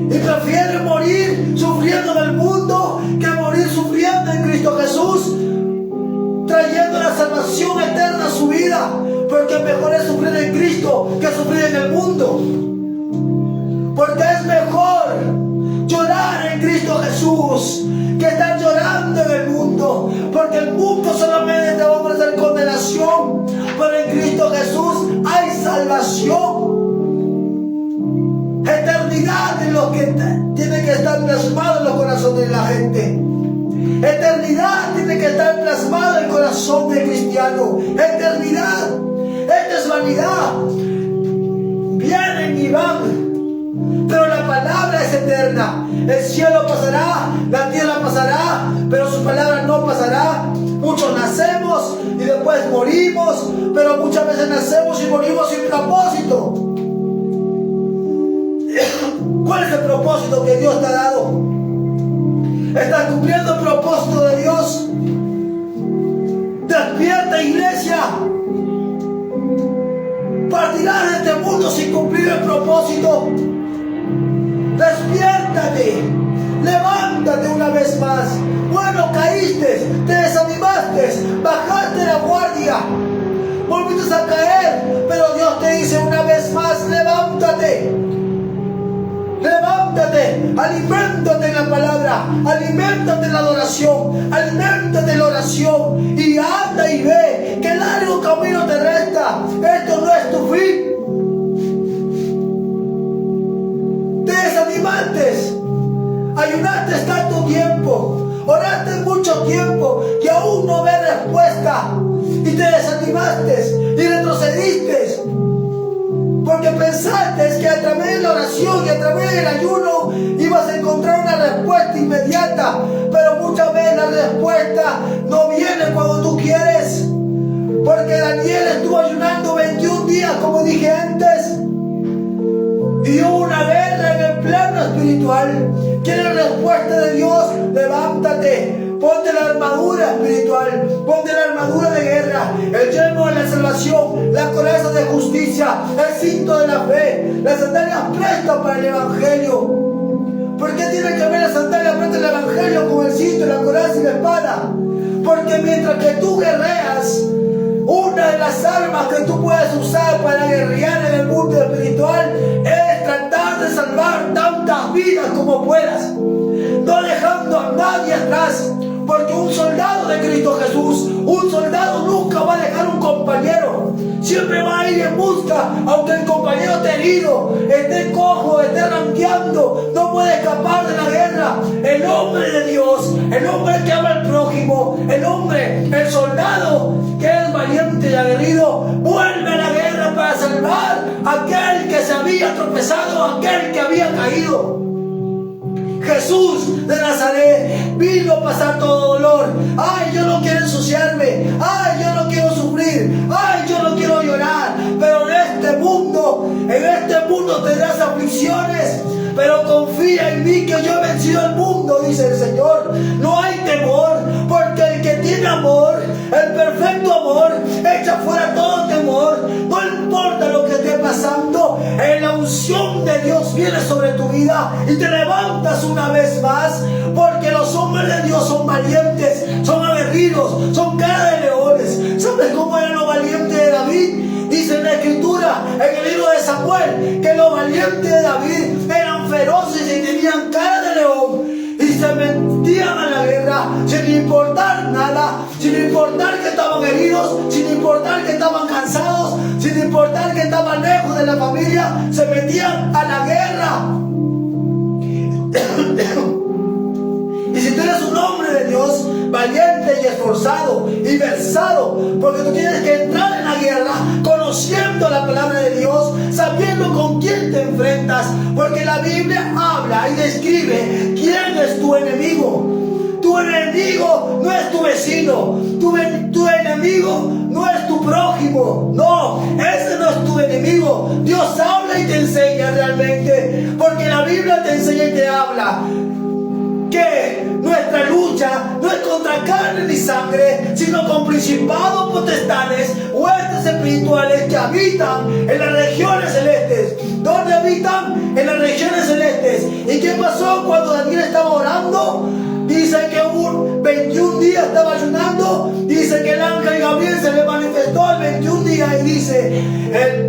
Y prefieren morir sufriendo en el mundo que morir sufriendo en Cristo Jesús, trayendo la salvación eterna a su vida, porque mejor es sufrir en Cristo que sufrir en el mundo. Porque es mejor llorar en Cristo Jesús que estar llorando en el mundo, porque el mundo solamente te va a ofrecer condenación, pero en Cristo Jesús hay salvación. Eternidad es lo que tiene que estar plasmado en los corazones de la gente. Eternidad tiene que estar plasmado en el corazón del cristiano. Eternidad. Esta es vanidad. Vienen y van, pero la palabra es eterna. El cielo pasará, la tierra pasará, pero su palabra no pasará. Muchos nacemos y de morimos, pero muchas veces nacemos y morimos sin propósito. ¿Cuál es el propósito que Dios te ha dado? ¿Estás cumpliendo el propósito de Dios? Despierta, iglesia. Partirás de este mundo sin cumplir el propósito. Despiértate. Levántate una vez más. Bueno, caíste, te desanimaste, bajaste la guardia, volviste a caer, pero Dios te dice una vez más: levántate. Levántate, aliméntate en la palabra, aliméntate en la adoración, aliméntate en la oración y anda y ve que largo camino te resta. Esto no es tu fin. Te desanimaste, ayunaste tanto tiempo, oraste mucho tiempo y aún no ves respuesta, y te desanimaste y retrocediste porque pensaste que a través de la oración y a través del ayuno ibas a encontrar una respuesta inmediata, pero muchas veces la respuesta no viene cuando tú quieres, porque Daniel estuvo ayunando 21 días, como dije antes, y hubo una guerra en el plano espiritual. ¿Quieres respuesta de Dios? Levántate, ponte la armadura espiritual, ponte la armadura de guerra, el yelmo de la salvación, la coraza de justicia, el cinto de la fe, las sandalias prestas para el evangelio. ¿Por qué tiene que ver las sandalias prestas del evangelio con el cinto, la coraza y la espada? Porque mientras que tú guerreas, una de las armas que tú puedes usar para guerrear en el mundo espiritual es tratar de salvar tantas vidas como puedas, no dejando a nadie atrás, porque un soldado de Cristo Jesús, un soldado nunca va a dejar un compañero, siempre va a ir en busca, aunque el compañero esté herido, esté cojo, esté ranqueando, no puede escapar de la guerra. El hombre de Dios, el hombre que ama al prójimo, el hombre, el soldado que es valiente y aguerrido, vuelve a la guerra para salvar a aquel que se había tropezado, a aquel que había caído. Jesús de Nazaret vino a pasar todo dolor. Ay, yo no quiero ensuciarme. Ay, yo no quiero sufrir. Ay, yo no quiero llorar. Pero en este mundo tendrás aflicciones. Pero confía en mí, que yo he vencido al mundo, dice el Señor. No hay temor, porque el que tiene amor, el perfecto amor, echa fuera todo temor. No importa lo que esté pasando, la unción de Dios viene sobre tu vida y te levantas una vez más, porque los hombres de Dios son valientes, son aguerridos, son cara de leones. ¿Sabes cómo eran los valientes de David? Dice en la escritura, en el libro de Samuel, que los valientes de David eran feroces y tenían cara de león, y se metían a la guerra sin importar nada, sin importar que estaban heridos, sin importar que estaban cansados, sin importar que estaban lejos de la familia, se metían a la guerra. Y si tú eres un hombre de Dios, valiente y esforzado y versado, porque tú tienes que entrar en la guerra conociendo la palabra de Dios, sabiendo con quién te enfrentas, porque la Biblia habla y describe quién es tu enemigo. Tu enemigo no es tu vecino, tu enemigo no es tu prójimo, no, ese no es tu enemigo. Dios habla y te enseña realmente, porque la Biblia te enseña y te habla que nuestra lucha no es contra carne ni sangre, sino con principados, potestades, huestes espirituales que habitan en las regiones celestes. ¿Dónde habitan? En las regiones celestes. ¿Y qué pasó cuando Daniel estaba orando? Dice que 21 días estaba ayunando. Dice que el ángel Gabriel se le manifestó al 21 día y dice: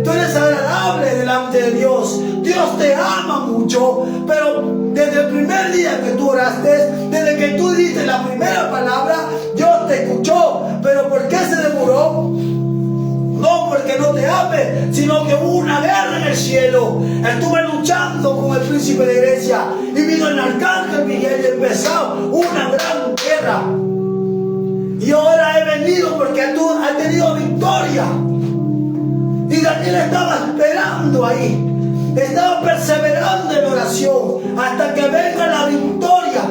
tú eres agradable delante de Dios. Dios te ama mucho, pero desde el primer día que tú oraste, desde que tú diste la primera palabra, Dios te escuchó. ¿Pero por qué se demoró? No porque no te ame, sino que hubo una guerra en el cielo. Estuve luchando con el príncipe de Grecia y vino el arcángel Miguel y empezó una gran guerra. Y ahora he venido porque tú has tenido victoria. Y Daniel estaba esperando ahí, estaba perseverando en oración hasta que venga la victoria.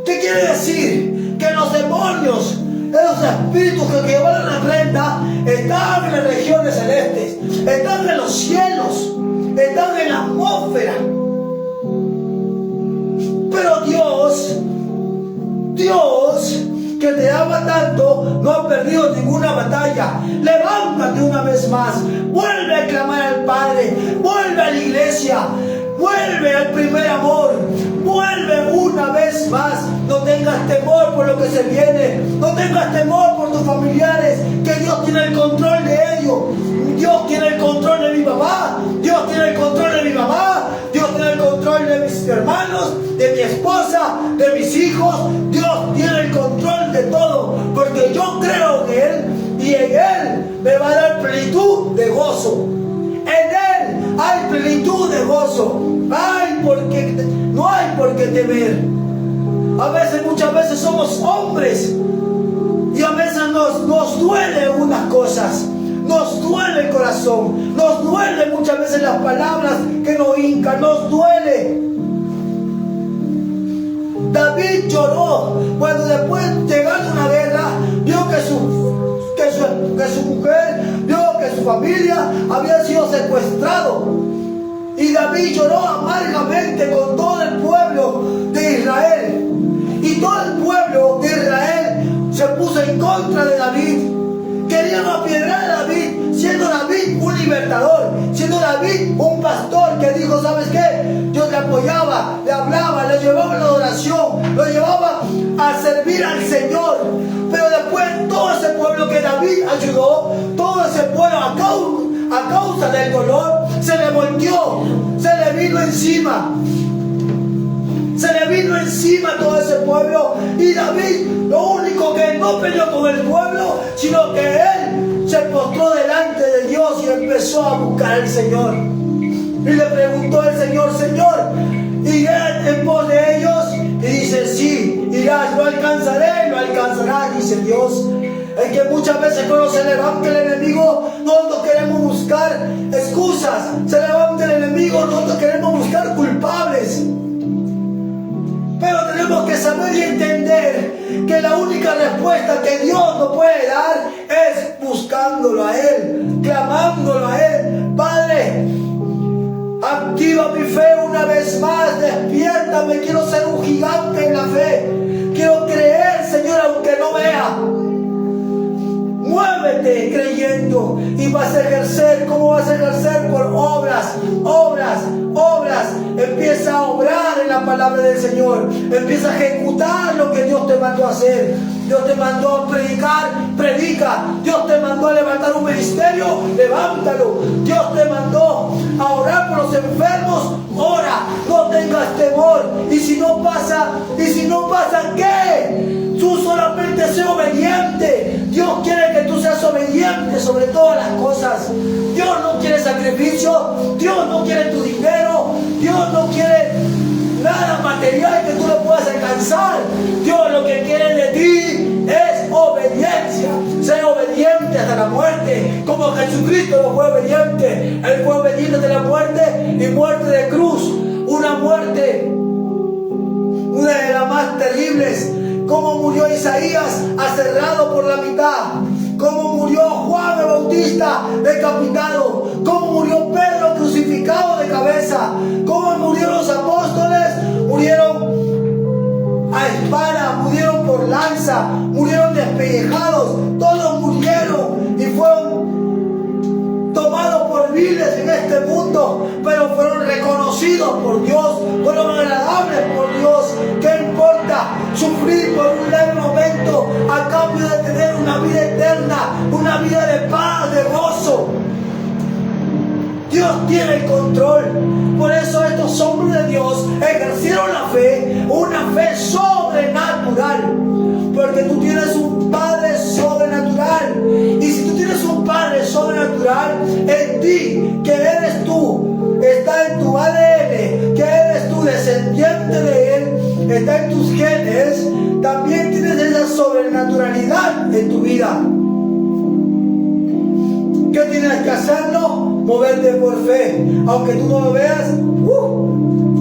¿Qué quiere decir? Que los demonios, esos espíritus que van a sienta, están en las regiones celestes, están en los cielos, están en la atmósfera. Pero Dios que te ama tanto, no ha perdido ninguna batalla. Levántate una vez más, vuelve a clamar al Padre, vuelve a la iglesia, vuelve al primer amor, vuelve una vez más. No tengas temor por lo que se viene, no tengas temor por tus familiares, que Dios tiene el control de ellos. Dios tiene el control de mi papá, Dios tiene el control de mi mamá, Dios tiene el control de mis hermanos, de mi esposa, de mis hijos. Dios tiene el control de todo, porque yo creo en Él y en Él me va a dar plenitud de gozo. En Él hay plenitud de gozo. No hay por qué temer. Muchas veces somos hombres y a veces nos duele unas cosas. Nos duele el corazón, nos duele muchas veces las palabras que nos hincan, nos duele. David lloró cuando después, llegando una guerra, vio que su mujer, vio que su familia había sido secuestrado. Y David lloró amargamente con todo el pueblo de Israel. Y todo el pueblo de Israel se puso en contra de David. Querían apiedrar a David, siendo David un libertador, siendo David un pastor que dijo, ¿sabes qué? Dios le apoyaba, le hablaba, le llevaba la adoración, lo llevaba a servir al Señor. Pero después todo ese pueblo que David ayudó, todo ese pueblo a causa del dolor, se le volteó, se le vino encima. Se le vino encima todo ese pueblo. Y David, lo único que no peleó con el pueblo, sino que él se postró delante de Dios y empezó a buscar al Señor. Y le preguntó al Señor, Señor, ¿iré en pos de ellos? Y dice, sí, irás, lo alcanzaré, lo alcanzarás, dice Dios. Es que muchas veces cuando se levanta el enemigo, nosotros queremos buscar excusas. Se levanta el enemigo, nosotros queremos buscar culpables. Pero tenemos que saber y entender que la única respuesta que Dios nos puede dar es buscándolo a Él, clamándolo a Él. Padre, activa mi fe una vez más, despiértame, quiero ser un gigante en la fe. Quiero creer, Señor, aunque no vea. Muévete creyendo y vas a ejercer. ¿Cómo vas a ejercer? Por obras. Empieza a obrar en la palabra del Señor. Empieza a ejecutar lo que Dios te mandó a hacer. Dios te mandó a predicar, predica. Dios te mandó a levantar un ministerio, levántalo. Dios te mandó a orar por los enfermos, ora. No tengas temor. Y si no pasa, ¿qué? Tú solamente sé obediente. Dios quiere que tú seas obediente sobre todas las cosas. Dios no quiere sacrificio. Dios no quiere tu dinero. Dios no quiere nada material que tú le puedas alcanzar. Dios lo que quiere de ti es obediencia. Sé obediente hasta la muerte, como Jesucristo lo fue obediente. Él fue obediente de la muerte y muerte de cruz. Una muerte, una de las más terribles. Cómo murió Isaías aserrado por la mitad, cómo murió Juan el Bautista decapitado, cómo murió Pedro crucificado de cabeza, cómo murieron los apóstoles, murieron a espada, murieron por lanza, murieron despellejados, todos murieron y fueron tomados por viles en este mundo, pero fueron reconocidos por Dios, fueron agradables por Dios. ¿Qué importa sufrir por un leve momento a cambio de tener una vida eterna, una vida de paz, de gozo? Dios tiene el control. Por eso estos hombres de Dios ejercieron la fe, una fe sobrenatural. Porque tú tienes un Padre sobrenatural. Y si tú tienes un Padre sobrenatural en ti, que eres tú, está en tu ADN, que eres tú descendiente de Él, está en tus genes, también tienes esa sobrenaturalidad en tu vida. ¿Qué tienes que hacerlo? Moverte por fe. Aunque tú no lo veas,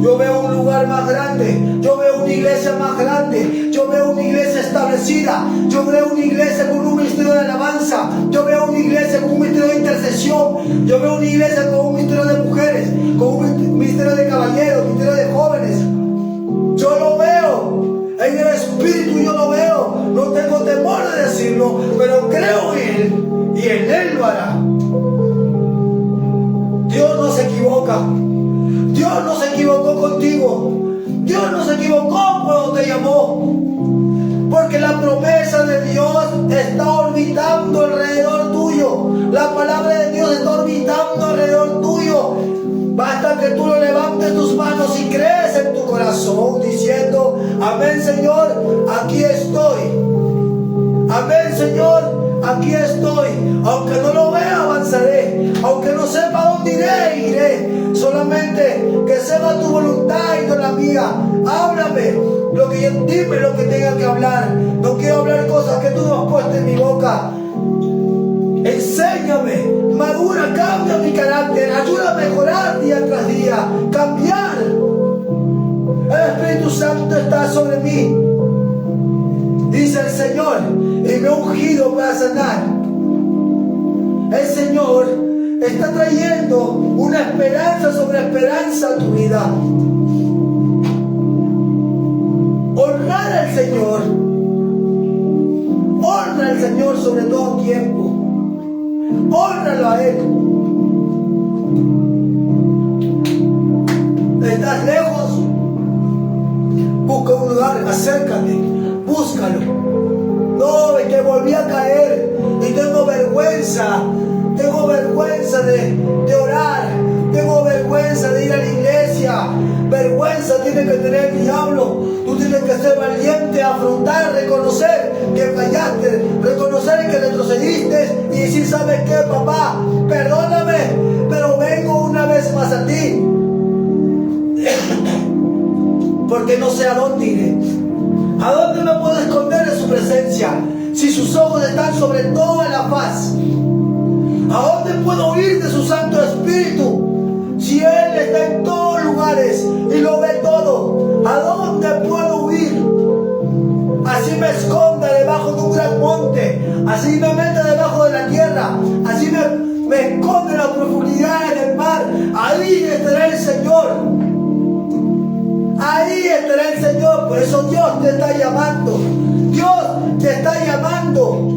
yo veo un lugar más grande, yo veo una iglesia más grande, yo veo una iglesia establecida, yo veo una iglesia con un ministerio de alabanza alabanza. Yo veo una iglesia con un ministerio de intercesión. Yo veo una iglesia con un ministerio de mujeres, con un ministerio de caballeros, un ministerio de jóvenes. Yo lo veo. En el Espíritu yo lo veo. No tengo temor de decirlo, pero creo en Él. Y en Él lo hará. Dios no se equivoca. Dios no se equivocó contigo. Dios no se equivocó cuando te llamó. Porque la promesa de Dios está orbitando alrededor tuyo. La palabra de Dios está orbitando alrededor tuyo. Basta que tú lo levantes tus manos y crees en tu corazón diciendo: amén, Señor, aquí estoy. Amén, Señor, aquí estoy. Aunque no lo vea, avanzaré. Aunque no sepa dónde iré, iré. Solamente que sepa tu voluntad y no la mía. Háblame, dime lo que tenga que hablar. No quiero hablar cosas que tú no has puesto en mi boca. Enséñame, madura, cambia mi carácter, ayuda a mejorar día tras día, cambiar. El Espíritu Santo está sobre mí, dice el Señor, y me ha ungido para sanar. El Señor está trayendo una esperanza sobre esperanza a tu vida. Honrar al Señor, honra al Señor sobre todo tiempo. Hónralo a Él. ¿Estás lejos? Busca un lugar, acércate, búscalo. No, es que volví a caer y tengo vergüenza de orar, tengo vergüenza de ir a la iglesia. Vergüenza tiene que tener el diablo. Tú tienes que ser valiente, afrontar, reconocer que fallaste, reconocer que retrocediste y decir: ¿sabes qué, papá? Perdóname, pero vengo una vez más a ti. Porque no sé a dónde iré. ¿A dónde me puedo esconder de su presencia? Si sus ojos están sobre toda la faz. ¿A dónde puedo huir de su Santo Espíritu? Si Él está en todos lugares y lo ve todo, ¿a dónde puedo huir? Así me esconda debajo de un gran monte, así me meta debajo de la tierra, así me esconde en las profundidades del mar. Ahí estará el Señor. Ahí estará el Señor. Por eso Dios te está llamando. Dios te está llamando.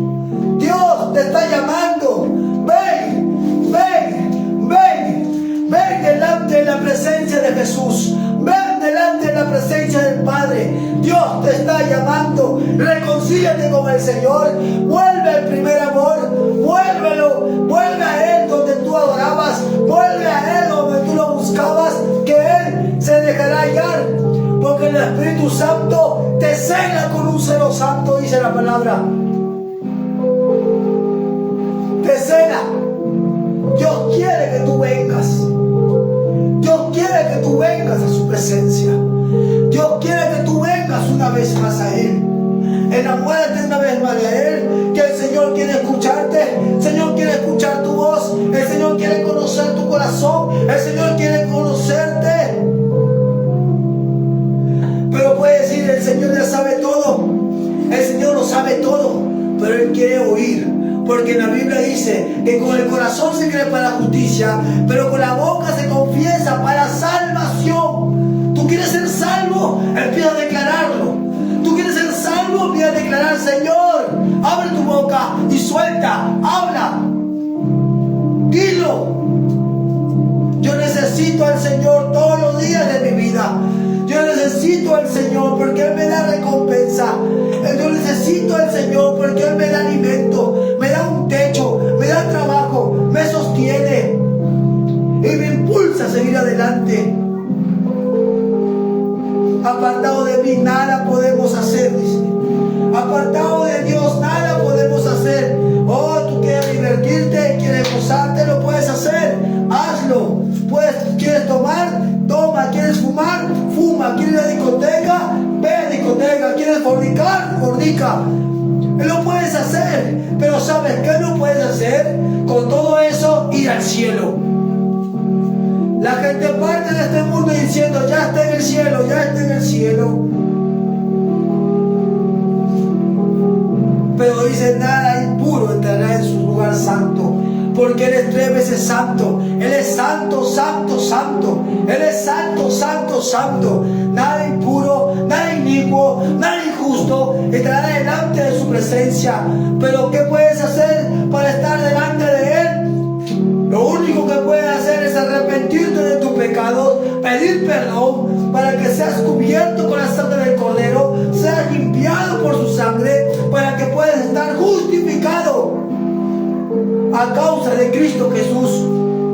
Dios te está llamando. Ven, ven, ven. Ven delante de la presencia de Jesús. Ven delante de la presencia del Padre. Dios te está llamando. Reconcíliate con el Señor. Vuelve al primer amor. Vuelve a Él donde tú adorabas. Vuelve a Él donde tú lo buscabas. Que Él se dejará hallar. Porque el Espíritu Santo te cela con un celo santo, dice la palabra. Te cela. Dios quiere que tú vengas. Dios quiere que tú vengas a su presencia. Dios quiere que tú vengas una vez más a Él. Enamórate una vez más de Él. Que el Señor quiere escucharte. El Señor quiere escuchar tu voz. El Señor quiere conocer tu corazón. El Señor quiere conocerte. Pero puede decir: el Señor ya sabe todo. El Señor lo sabe todo. Pero Él quiere oír. Porque en la Biblia dice que con el corazón se cree para la justicia, pero con la boca se confiesa para salvación. ¿Tú quieres ser salvo? Empieza a declararlo. ¿Tú quieres ser salvo? Empieza a declarar: Señor, abre tu boca y suelta, habla. Dilo. Yo necesito al Señor todos los días de mi vida. Yo necesito al Señor porque Él me da recompensa. Yo necesito al Señor porque Él me da alimento, me da un techo, me da trabajo, me sostiene y me impulsa a seguir adelante. Apartado de mí nada podemos hacer, dice. Apartado de Dios nada podemos hacer. Oh, tú quieres divertirte, quieres gozarte, lo puedes hacer. Hazlo. ¿Quieres tomar? Toma. ¿Quieres fumar? Fuma. ¿Quieres ir a discoteca? Ve a discoteca. ¿Quieres fornicar? Fornica. Lo puedes hacer. Pero ¿sabes qué no puedes hacer? Con todo eso, ir al cielo. La gente parte de este mundo diciendo: ya está en el cielo, ya está en el cielo. Pero dice: nada impuro entrará en santo. Él es santo, santo, santo. Él es santo, santo, santo. Nada impuro, nada inicuo, nada injusto estará delante de su presencia. Pero ¿qué puedes hacer para estar delante de Él? Lo único que puedes hacer es arrepentirte de tus pecados, pedir perdón para que seas cubierto con la sangre del Cordero, seas limpiado por su sangre, para que puedas estar justificado a causa de Cristo Jesús.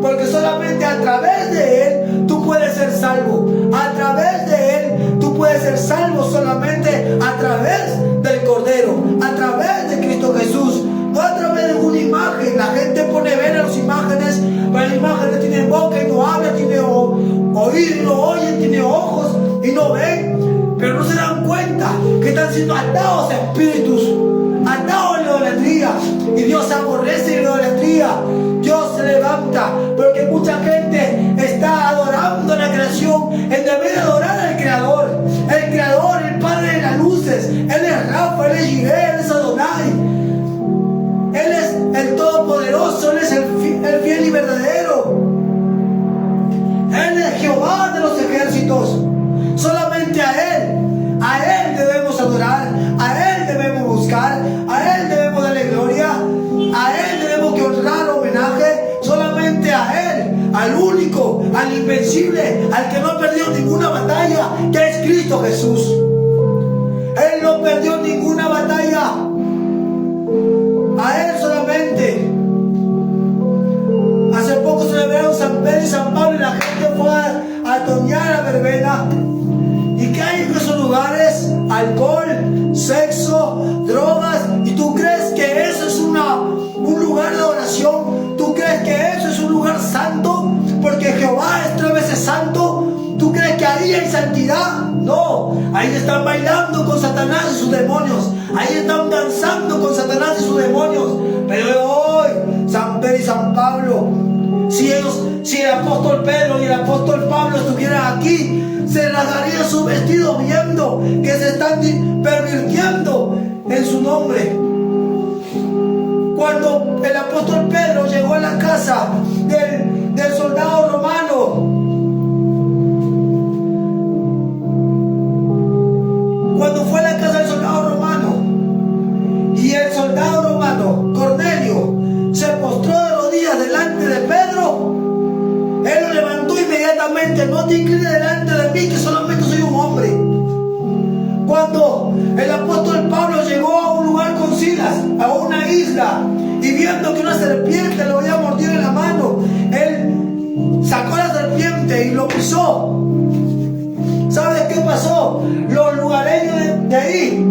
Porque solamente a través de Él tú puedes ser salvo. A través de Él tú puedes ser salvo solamente a través del Cordero, a través de Cristo Jesús. No a través de una imagen. La gente pone ver a las imágenes, pero las imágenes tienen boca y no hablan, tiene oído y no oyen, tiene ojos y no ven, pero no se dan cuenta que están siendo atados a espíritus, atados a la idolatría, y Dios aborrece la idolatría. Dios se levanta porque mucha gente está adorando a la creación en vez de adorar al Creador, el Padre de las luces. Él es Rafa, Él es Jireh, Él es Adonai. Él es el Todopoderoso, Él es el fiel y verdadero. Él es Jehová de los ejércitos. Solamente a Él debemos adorar, a Él debemos buscar, a Él debemos darle gloria, a Él debemos que honrar homenaje, solamente a Él, al único, al invencible, al que no perdió ninguna batalla, que es Cristo Jesús. Él no perdió ninguna batalla. A Él solamente. Hace poco celebraron San Pedro y San Pablo y la gente fue a toñar a verbena. ¿Y qué hay en esos lugares? Alcohol, sexo, drogas. ¿Y tú crees que eso es un lugar de oración? ¿Tú crees que eso es un lugar santo? Porque Jehová es 3 veces santo. ¿Tú crees que ahí hay santidad? No, ahí están bailando con Satanás y sus demonios. Ahí están danzando con Satanás y sus demonios. Pero hoy, San Pedro y San Pablo, si el apóstol Pedro y el apóstol Pablo estuvieran aquí, se rasgarían sus vestidos viendo que se están pervirtiendo en su nombre. Cuando el apóstol Pedro llegó a la casa del soldado romano, cuando fue a la casa del soldado romano y el soldado romano, Cornelio, se postró de rodillas delante de Pedro, él lo levantó inmediatamente. No te inclines delante de mí, que solamente soy un hombre. Cuando el apóstol Pablo llegó a un lugar con Silas, a una isla, y viendo que una serpiente lo había mordido en la mano, él sacó la serpiente y lo pisó. ¿Sabes qué pasó? Los lugareños de ahí,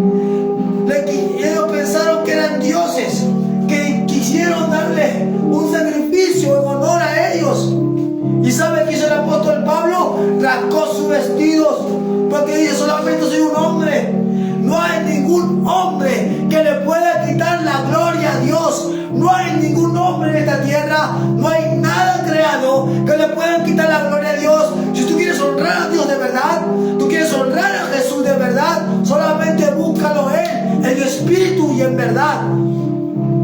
ellos pensaron que eran dioses, que quisieron darle un sacrificio en honor a ellos. ¿Y sabe qué hizo el apóstol Pablo? Rascó sus vestidos, porque dice: solamente soy un hombre. No hay ningún hombre que le pueda quitar la gloria a Dios. No hay ningún hombre en esta tierra, no hay nada creado que le pueda quitar la gloria a Dios. Si tú quieres honrar a Dios de verdad, tú quieres honrar a Jesús de verdad, solamente búscalo Él, en espíritu y en verdad,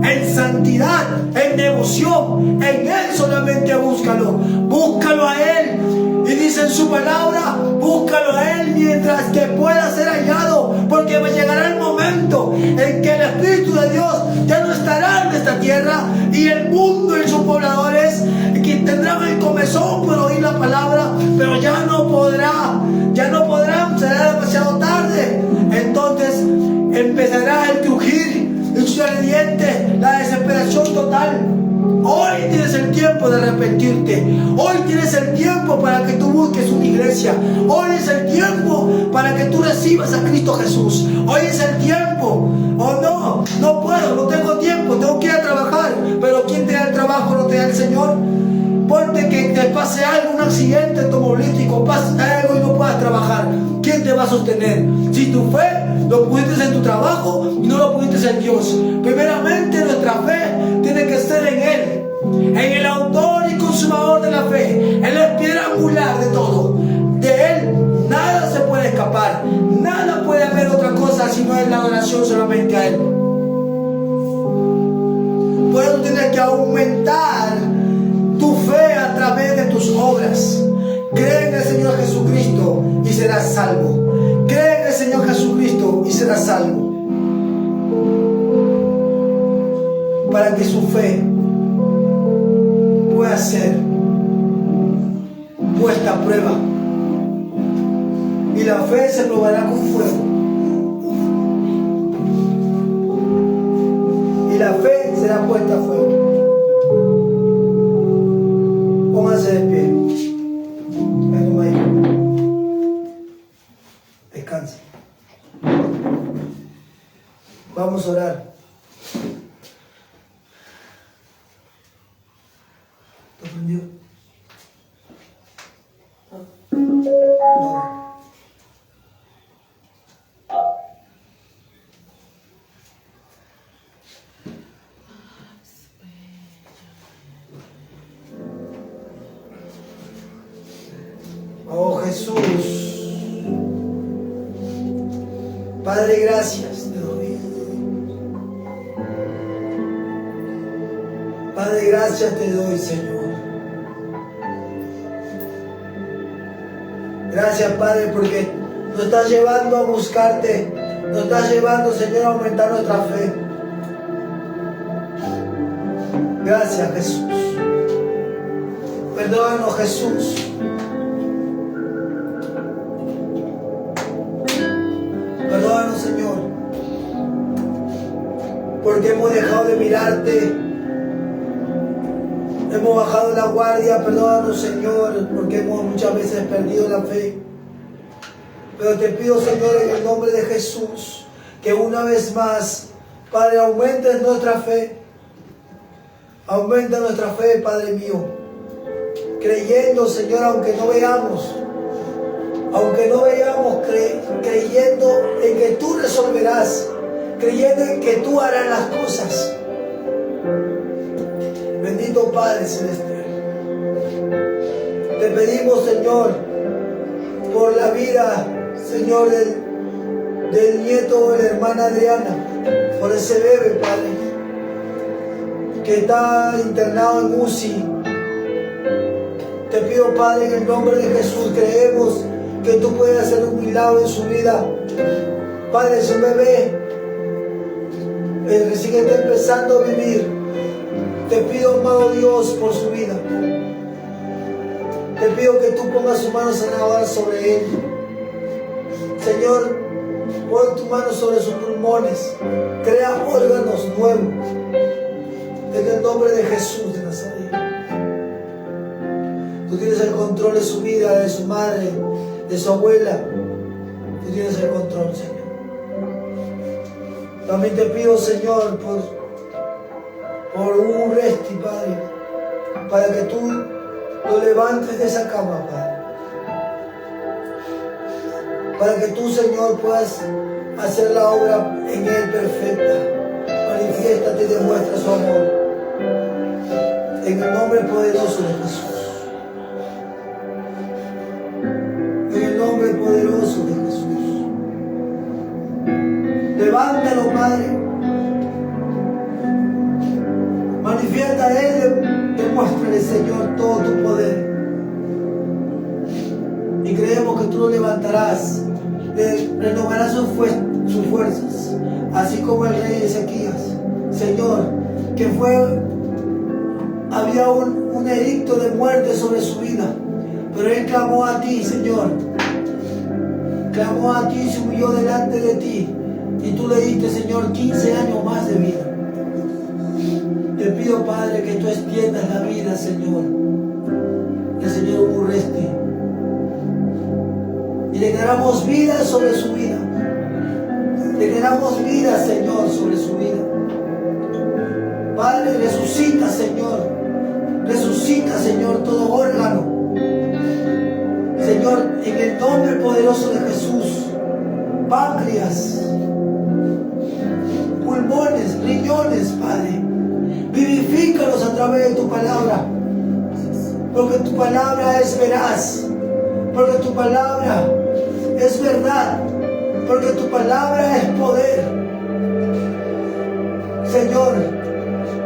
en santidad, en devoción. En Él solamente búscalo. Búscalo a Él. Y dice en su palabra: búscalo a Él mientras que pueda ser hallado, porque me llegará el momento en que el Espíritu de Dios ya no estará en esta tierra, y el mundo y sus pobladores, que tendrán el comezón por oír la palabra, pero ya no podrán, será demasiado tarde. Entonces empezará el crujir, el chillar de dientes, la desesperación total. Hoy tienes el tiempo de arrepentirte. Hoy tienes el tiempo para que tú busques una iglesia. Hoy es el tiempo para que tú recibas a Cristo Jesús. Hoy es el tiempo. Oh, no puedo, no tengo tiempo, tengo que ir a trabajar. Pero ¿quién te da el trabajo? ¿No te da el Señor? Ponte que te pase algo, un accidente automovilístico, pase algo y no puedas trabajar. ¿Quién te va a sostener? Si tu fe lo pusiste en tu trabajo y no lo pusiste en Dios. Primeramente nuestra fe tiene que ser en Él, en el autor y consumador de la fe. Él es piedra angular de todo. De Él nada se puede escapar. Nada puede haber otra cosa sino en la adoración solamente a Él. Por eso tienes que aumentar tu sus obras. Cree en el Señor Jesucristo y serás salvo. Cree en el Señor Jesucristo y serás salvo. Para que su fe pueda ser puesta a prueba. Y la fe se probará con fuego. Y la fe será puesta a fuego. Pónganse de pie. Descansen. Vamos a orar. ¿Te prendió? No. Oh Jesús, Padre, gracias te doy. Padre, gracias te doy, Señor. Gracias, Padre, porque nos estás llevando a buscarte, nos estás llevando, Señor, a aumentar nuestra fe. Gracias, Jesús. Perdónanos, Jesús. Perdónanos, Señor, porque hemos dejado de mirarte, hemos bajado la guardia. Perdónanos, Señor, porque hemos muchas veces perdido la fe. Pero te pido, Señor, en el nombre de Jesús, que una vez más, Padre, aumentes nuestra fe. Aumenta nuestra fe, Padre mío, creyendo, Señor, aunque no veamos, creyendo en que tú resolverás, creyendo en que tú harás las cosas. Bendito Padre Celestial, te pedimos, Señor, por la vida, Señor, del nieto de la hermana Adriana, por ese bebé, Padre, que está internado en UCI. Te pido, Padre, en el nombre de Jesús, creemos que tú puedes hacer un milagro en su vida. Padre, es un bebé el recién está empezando a vivir. Te pido, amado Dios, por su vida. Te pido que tú pongas tu mano sanadora sobre él. Señor, pon tu mano sobre sus pulmones. Crea órganos nuevos. En el nombre de Jesús de Nazaret. Tú tienes el control de su vida, de su madre, de su abuela. Tú tienes el control, Señor. También te pido, Señor, por un Resti, Padre, para que tú lo levantes de esa cama, Padre. Para que tú, Señor, puedas hacer la obra en él perfecta. Manifiéstate y demuestra su amor. En el nombre poderoso de Jesús. En el nombre poderoso de Jesús. Levántalo, Padre. Manifiesta a él, demuéstrale, Señor, todo tu poder. Y creemos que tú lo levantarás, renovarás sus fuerzas, así como el rey Ezequías. Señor, que había un edicto de muerte sobre su vida, pero él clamó a ti, Señor. Clamó a ti, se humilló delante de ti, y tú le diste, Señor, 15 años más de vida. Te pido, Padre, que tú extiendas la vida, Señor, del Señor Urresti. Y declaramos vida sobre su vida. Declaramos vida, Señor, sobre su vida. Padre, resucita, Señor. Resucita, Señor, todo órgano. Señor, en el nombre poderoso de Jesús. Páncreas, pulmones, riñones, Padre. Vivifícalos a través de tu palabra. Porque tu palabra es veraz. Porque tu palabra es verdad. Porque tu palabra es poder. Señor,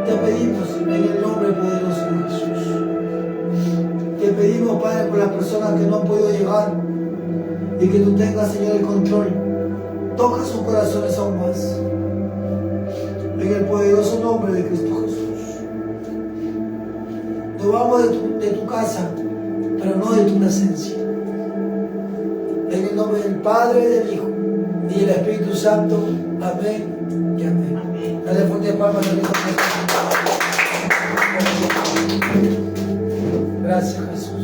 te pedimos en el nombre poderoso de Jesús. Te pedimos, Padre, por las personas que no han podido llegar y que tú tengas, Señor, el control. Toca sus corazones aún más. En el poderoso nombre de Cristo Jesús. Nos vamos de tu casa, pero no de tu presencia. En el nombre del Padre, del Hijo y del Espíritu Santo. Amén y amén. Amén. Dale fuerte palmas a Dios. Gracias, Jesús.